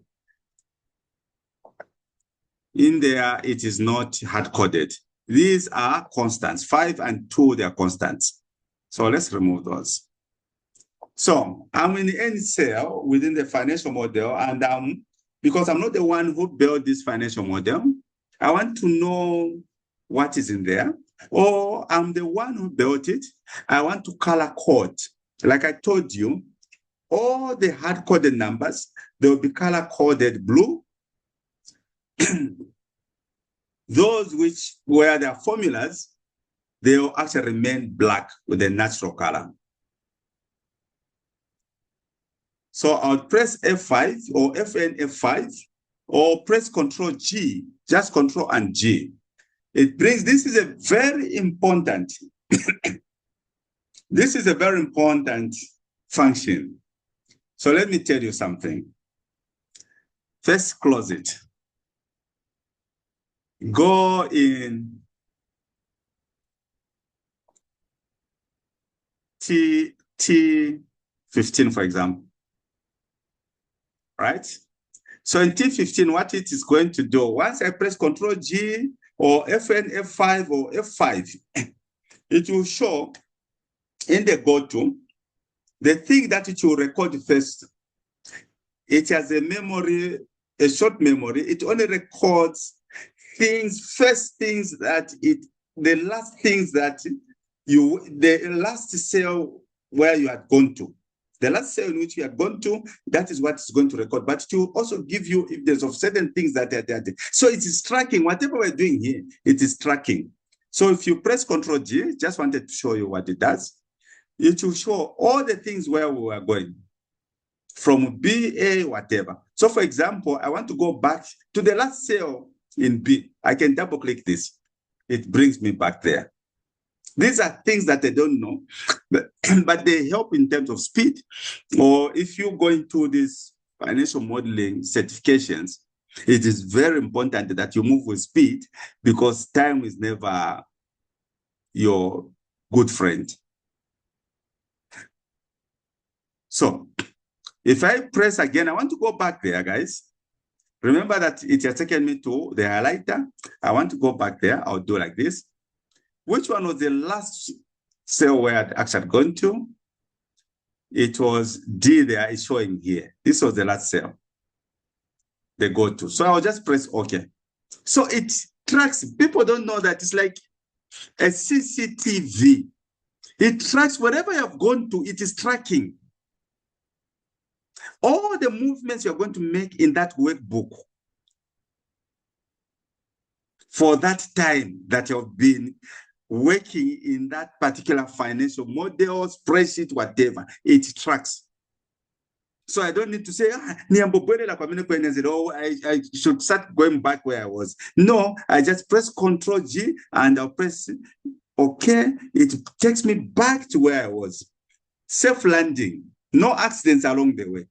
in there it is not hard-coded. These are constants. 5 and 2, they are constants. So let's remove those. So I'm in the end cell within the financial model, and because I'm not the one who built this financial model, I want to know what is in there, or I'm the one who built it. I want to color code. Like I told you, all the hard-coded numbers, they will be color-coded blue. Those which were their formulas, they will actually remain black with a natural color. So I'll press F5 or FN F5 or press Control G, just Control and G. It brings, this is a very important, this is a very important function. So let me tell you something. First, close it. Go in T15, for example. Right? So in T15, what it is going to do, once I press Control G or FN F5 or F5, it will show in the go-to, the thing that it will record first. It has a memory, a short memory. It only records things, the last cell where you had gone to. The last cell in which you had gone to, that is what it's going to record. But it will also give you evidence of certain things that are there. So it is tracking. Whatever we're doing here, it is tracking. So if you press Control G, just wanted to show you what it does. It will show all the things where we were going. From B, A, whatever. So for example, I want to go back to the last cell in B. I can double click this. It brings me back there. These are things that I don't know, but they help in terms of speed. Or if you go into these financial modeling certifications, it is very important that you move with speed because time is never your good friend. So if I press again, I want to go back there, guys. Remember that it has taken me to the highlighter. I want to go back there. I'll do like this. Which one was the last cell where I'd actually gone to? it was D there, it's showing here. This was the last cell they go to. So I'll just press OK. So it tracks. People don't know that it's like a CCTV. It tracks wherever you have gone to, it is tracking all the movements you're going to make in that workbook for that time that you've been working in that particular financial model, spreadsheet, whatever. It tracks. So I don't need to say, I should start going back where I was. No, I just press Control G and I'll press OK. It takes me back to where I was. Safe landing. No accidents along the way.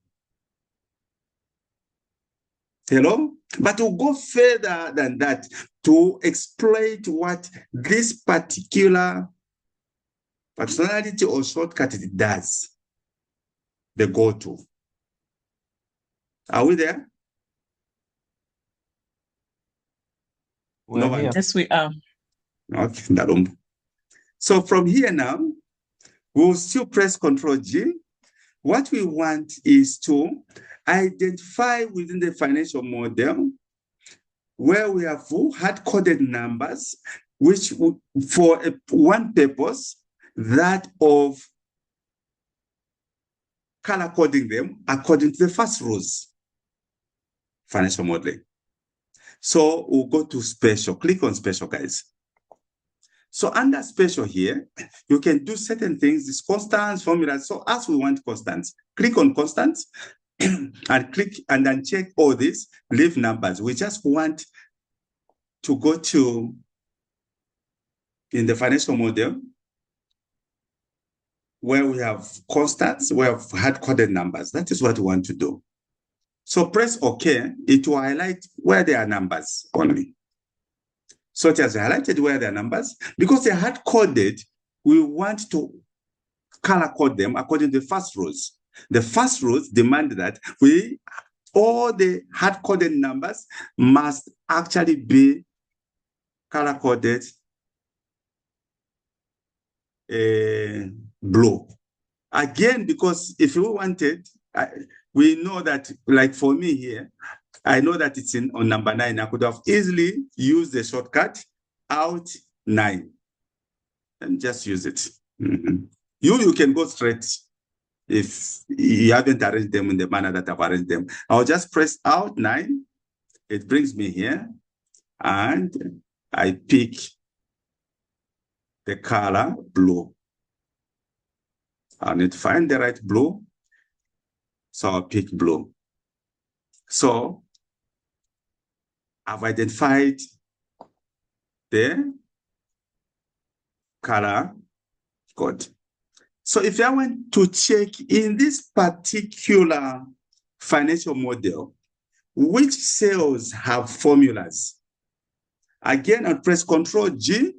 Hello? But we'll go further than that to exploit what this particular functionality or shortcut it does. The go-to. Are we there? We're here. Yes, we are. Okay. So from here now, we'll still press Control G. What we want is to identify within the financial model where we have hard-coded numbers, which for one purpose, that of color coding them according to the first rules, financial modeling. So we'll go to special, click on special, guys. So under special here, you can do certain things, these constants, formulas. So as we want constants, click on constants and click and then check all this, leave numbers. We just want to go to, in the financial model, where we have constants, we have hard-coded numbers. That is what we want to do. So press OK, it will highlight where there are numbers only. So it has highlighted where there are numbers. Because they're hard-coded, we want to color code them according to the first rules. The first rules demand that all the hard-coded numbers must actually be color-coded blue. Again, because if we wanted, we know that, like for me here, I know that it's on number 9. I could have easily used the shortcut out 9 and just use it. You can go straight if you haven't arranged them in the manner that I've arranged them. I'll just press out 9. It brings me here and I pick the color blue. I need to find the right blue. So I'll pick blue. So I've identified the color code. So if I want to check in this particular financial model, which cells have formulas? Again, I'll press Control G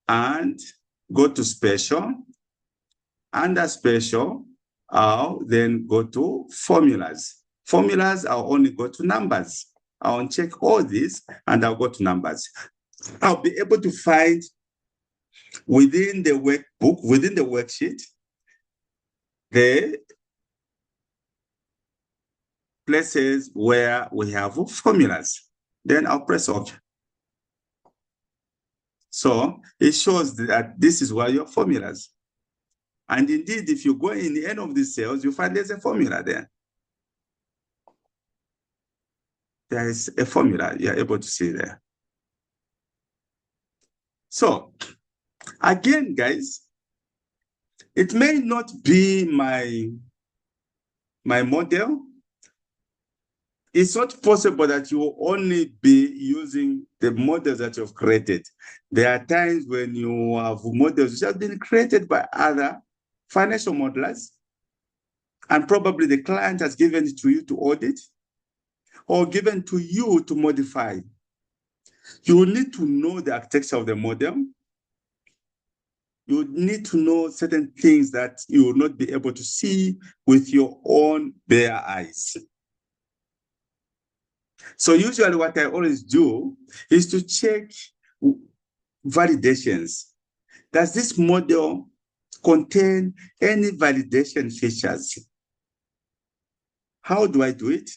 and go to special. Under special, I'll then go to formulas. Formulas, I'll only go to numbers. I'll uncheck all this and I'll go to numbers. I'll be able to find within the workbook, within the worksheet, the places where we have formulas. Then I'll press OK. So it shows that this is where your formulas. And indeed, if you go in the end of these cells, you find there's a formula there. There is a formula you're able to see there. So again, guys, it may not be my model. It's not possible that you will only be using the models that you've created. There are times when you have models which have been created by other financial modelers, and probably the client has given it to you to audit or given to you to modify. You will need to know the architecture of the model. You need to know certain things that you will not be able to see with your own bare eyes. So usually what I always do is to check validations. Does this model contain any validation features. How do I do it?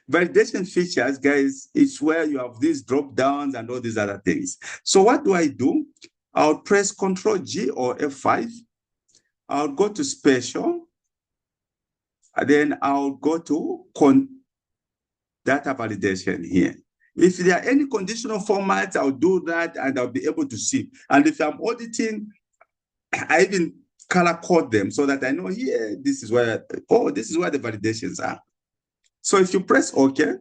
Validation features, guys, it's where you have these drop downs and all these other things. So what do? I'll press Ctrl G or F5. I'll go to special, and then I'll go to data validation here. If there are any conditional formats, I'll do that and I'll be able to see. And if I'm auditing, I even color code them so that I know here, this is where the validations are. So if you press OK,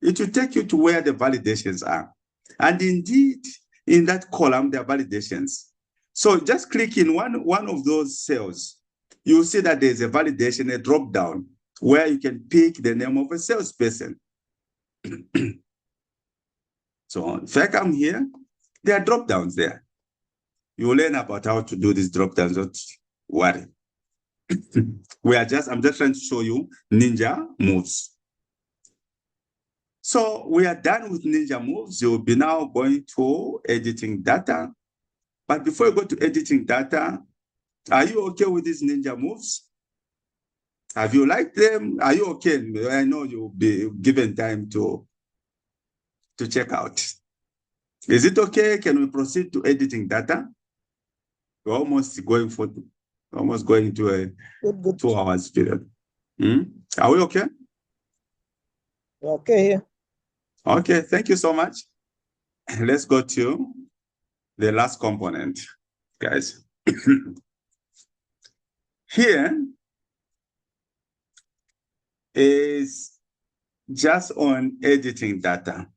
it will take you to where the validations are. And indeed, in that column, there are validations. So just click in one of those cells. You'll see that there's a validation, a drop down, where you can pick the name of a salesperson. So if I come here, there are drop downs there. You'll learn about how to do these drop downs, don't worry. I'm just trying to show you Ninja moves. So we are done with Ninja moves. You'll be now going to editing data. But before you go to editing data, are you okay with these Ninja moves? Have you liked them? Are you okay? I know you'll be given time to check out. Is it okay? Can we proceed to editing data? We're almost going to a Good. 2 hours period. Are we okay? Okay. Okay, thank you so much. Let's go to the last component, guys. Here is just on editing data.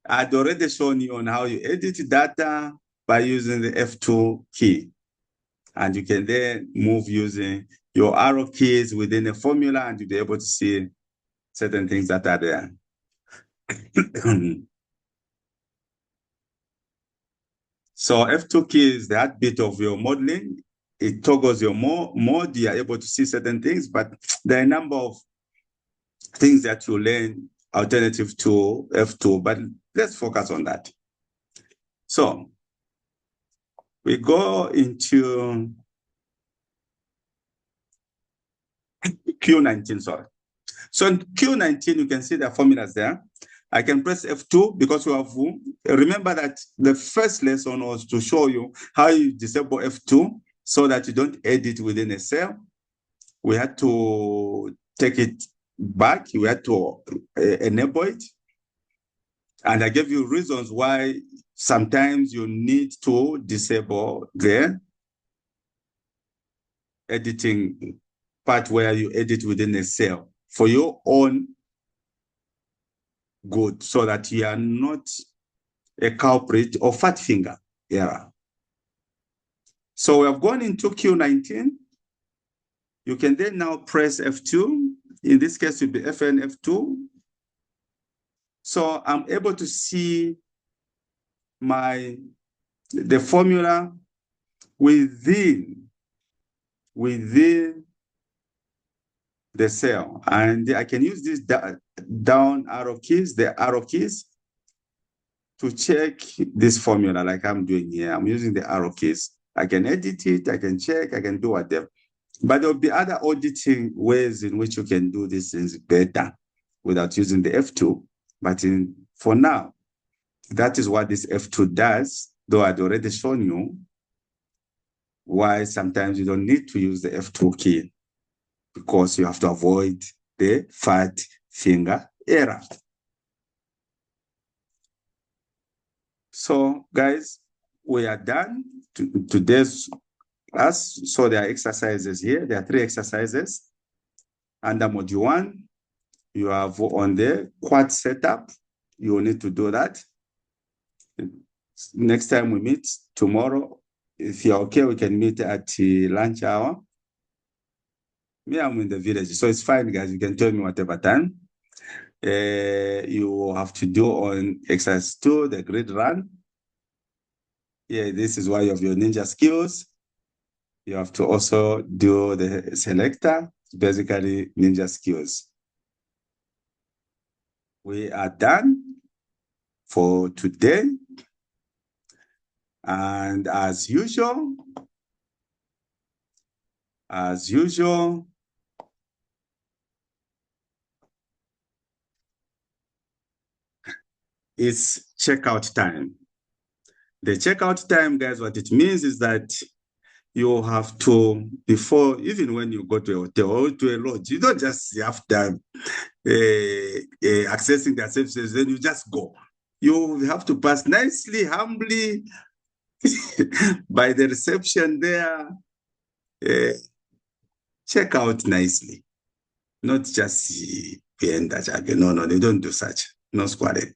I'd already shown you on how you edit data by using the F2 key. And you can then move using your arrow keys within a formula and you'll be able to see certain things that are there. So F2 key is the heartbeat of your modeling. It toggles your mode. You are able to see certain things, but there are a number of things that you learn alternative to F2, but let's focus on that. So we go into Q19, sorry. So in Q19, you can see the formulas there. I can press F2 because you have, remember that the first lesson was to show you how you disable F2 so that you don't edit within a cell. We had to take it back. We had to enable it. And I gave you reasons why sometimes you need to disable the editing part where you edit within a cell for your own good, so that you are not a culprit or fat finger error. So we have gone into Q19. You can then now press F2. In this case, it will be FN F2. So I'm able to see the formula within the cell. And I can use these down arrow keys, the arrow keys, to check this formula like I'm doing here. I'm using the arrow keys. I can edit it, I can check, I can do whatever. But there'll be other auditing ways in which you can do these things better without using the F2. But for now, that is what this F2 does, though I'd already shown you why sometimes you don't need to use the F2 key, because you have to avoid the fat finger error. So guys, we are done today's class. So there are exercises here. There are 3 exercises. Under module 1, you have on the quad setup. You will need to do that. Next time we meet tomorrow, if you're okay, we can meet at lunch hour. Me, I'm in the village, so it's fine, guys. You can tell me whatever time. You have to do on exercise 2, the grid run. Yeah, this is why you have your ninja skills. You have to also do the selector, basically ninja skills. We are done for today. And as usual, as usual. It's checkout time. The checkout time, guys, what it means is that you have to, before, even when you go to a hotel or to a lodge, you don't just have to accessing their services, then you just go. You have to pass nicely, humbly by the reception there, check out nicely, not just no, they don't do such, no squatting.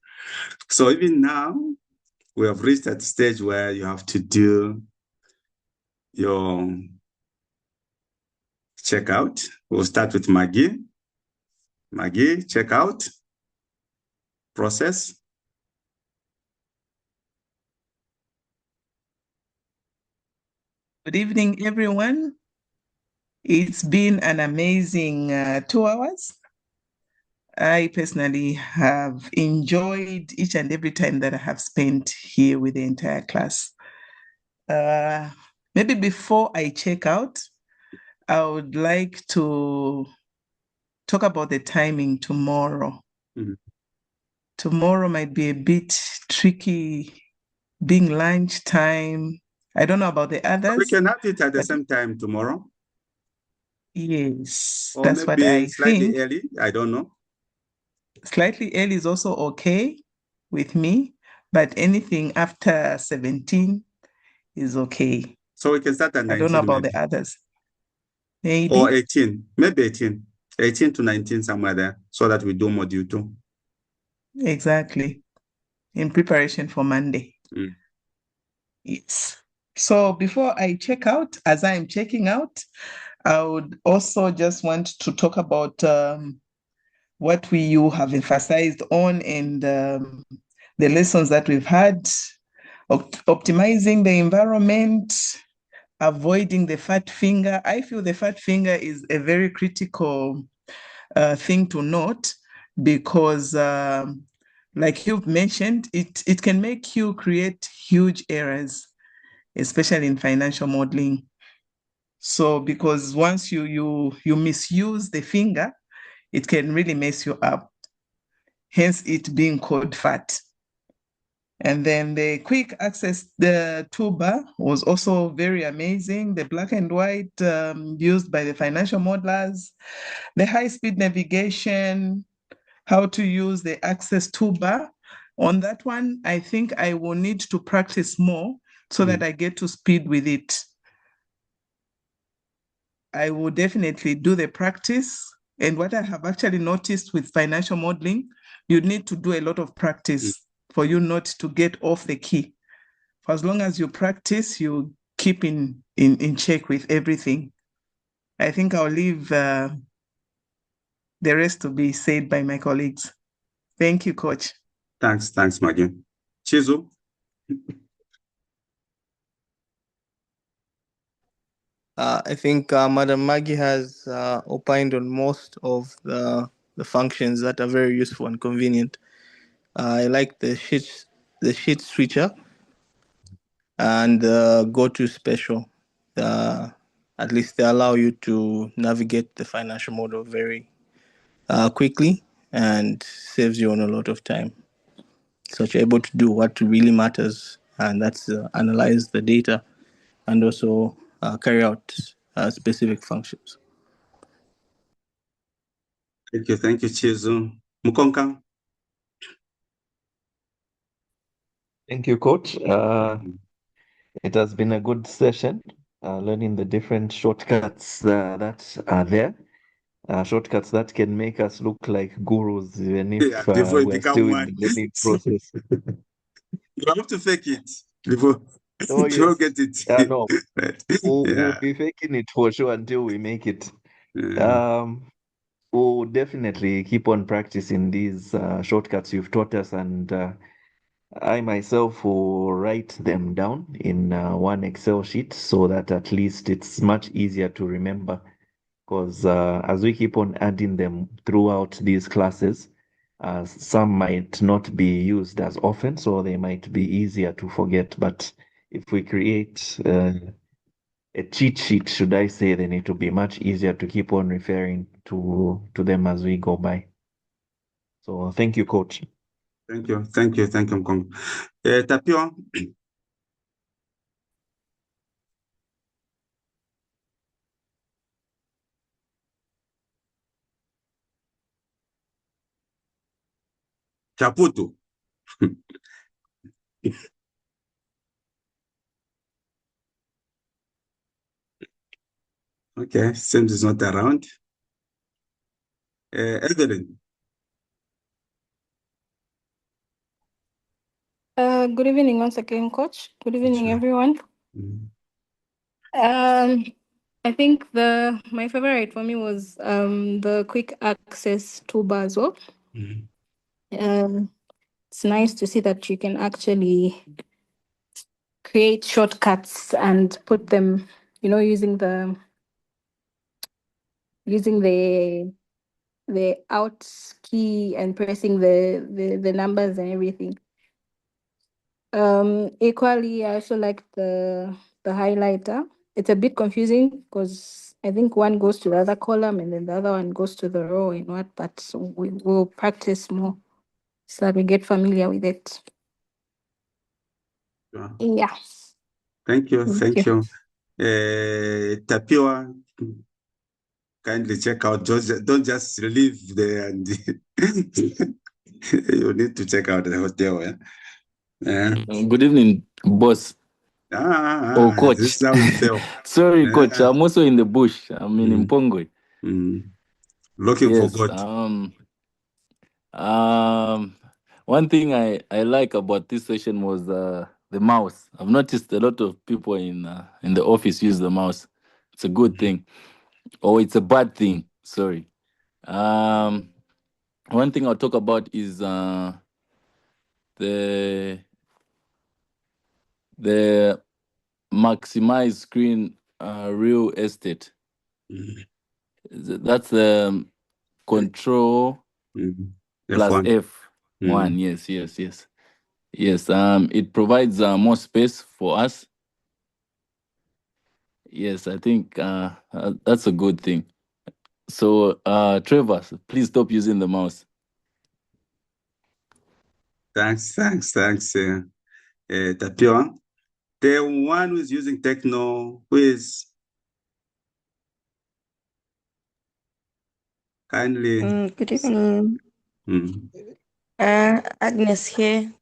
So even now, we have reached that stage where you have to do your checkout. We'll start with Maggie. Maggie, checkout, process. Good evening, everyone. It's been an amazing 2 hours. I personally have enjoyed each and every time that I have spent here with the entire class. Maybe before I check out, I would like to talk about the timing tomorrow. Mhm. Tomorrow might be a bit tricky, being lunchtime. I don't know about the others. We can have it at the but same time tomorrow, yes, or that's what maybe I slightly think. early. I don't know. Slightly early is also okay with me, but anything after 17 is okay. So we can start at 19. I don't know about maybe. the others. Maybe. Or 18, maybe 18. 18 to 19, somewhere there, so that we do module 2. Exactly. In preparation for Monday. Mm. Yes. So before I check out, as I'm checking out, I would also just want to talk about what you have emphasized on and the lessons that we've had, optimizing the environment, avoiding the fat finger. I feel the fat finger is a very critical thing to note because, like you've mentioned, it can make you create huge errors, especially in financial modeling. So because once you misuse the finger, it can really mess you up, hence it being called fat. And then the quick access, the toolbar was also very amazing. The black and white used by the financial modelers, the high-speed navigation, how to use the access toolbar. On that one, I think I will need to practice more so that I get to speed with it. I will definitely do the practice. And what I have actually noticed with financial modeling, you need to do a lot of practice for you not to get off the key. For as long as you practice, you keep in check with everything. I think I'll leave the rest to be said by my colleagues. Thank you, Coach. Thanks, Maggie. Chizu? I think Madam Maggie has opined on most of the functions that are very useful and convenient. I like the sheet switcher and the go-to special. At least they allow you to navigate the financial model very quickly and saves you on a lot of time. So you're able to do what really matters, and that's analyze the data and also carry out specific functions. Thank you, Chizu. Mukonka? Thank you, Coach. It has been a good session, learning the different shortcuts that are there. Shortcuts that can make us look like gurus, even if before you we're become still one. in the learning process. You have to fake it before Oh, you yes. get it. No, Right. we'll be faking it for sure until we make it. We'll definitely keep on practicing these shortcuts you've taught us, and I myself will write them down in one Excel sheet so that at least it's much easier to remember. Because as we keep on adding them throughout these classes, some might not be used as often, so they might be easier to forget. But if we create a cheat sheet, should I say, then it will be much easier to keep on referring to them as we go by. So thank you, Coach. Thank you, Mkong. Tapio. Chaputo. Okay, seems it's not around. Evelyn. Good evening once again, Coach. Good evening, Sure. everyone. Mm. I think my favorite for me was the quick access toolbar as well. Mm. It's nice to see that you can actually create shortcuts and put them, using the out key and pressing the numbers and everything. Equally, I also like the highlighter. It's a bit confusing because I think one goes to the other column and then the other one goes to the row and what, but we will practice more so that we get familiar with it. Sure. Yeah. Thank you. you. Tapio, kindly check out. Don't just leave there and you need to check out the hotel. Good evening, boss. Coach. This is how you feel. Sorry, Coach. I'm also in the bush. I'm in Mpongwe. Looking for God. One thing I like about this session was the mouse. I've noticed a lot of people in the office use the mouse. It's a good thing, or it's a bad thing. Sorry. One thing I'll talk about is the maximize screen real estate. That's control plus F1. Yes. It provides more space for us. Yes, I think that's a good thing. So, Trevor, please stop using the mouse. Thanks, Tapio. The one who's using Techno, who is kindly. Good evening. Agnes here.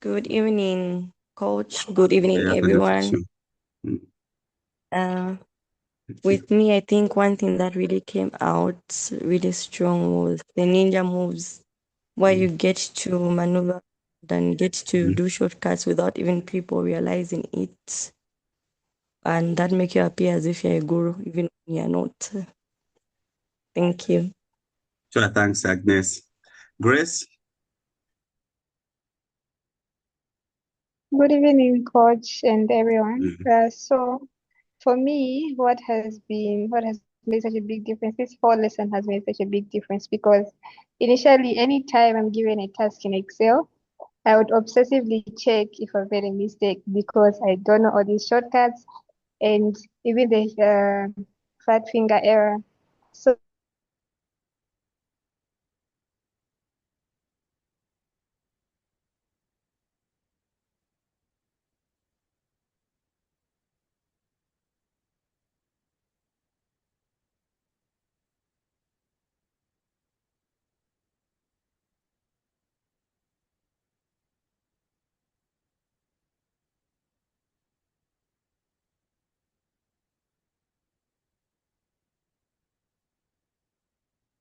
Good evening, Coach. Good evening, everyone. With me, I think one thing that really came out really strong was the ninja moves, where you get to maneuver and get to do shortcuts without even people realizing it. And that make you appear as if you're a guru, even when you're not. Thank you. Sure, thanks, Agnes. Grace? Good evening, Coach, and everyone. So, for me, what has made such a big difference? This whole lesson has made such a big difference because initially, anytime I'm given a task in Excel, I would obsessively check if I've made a mistake because I don't know all these shortcuts and even the fat finger error. So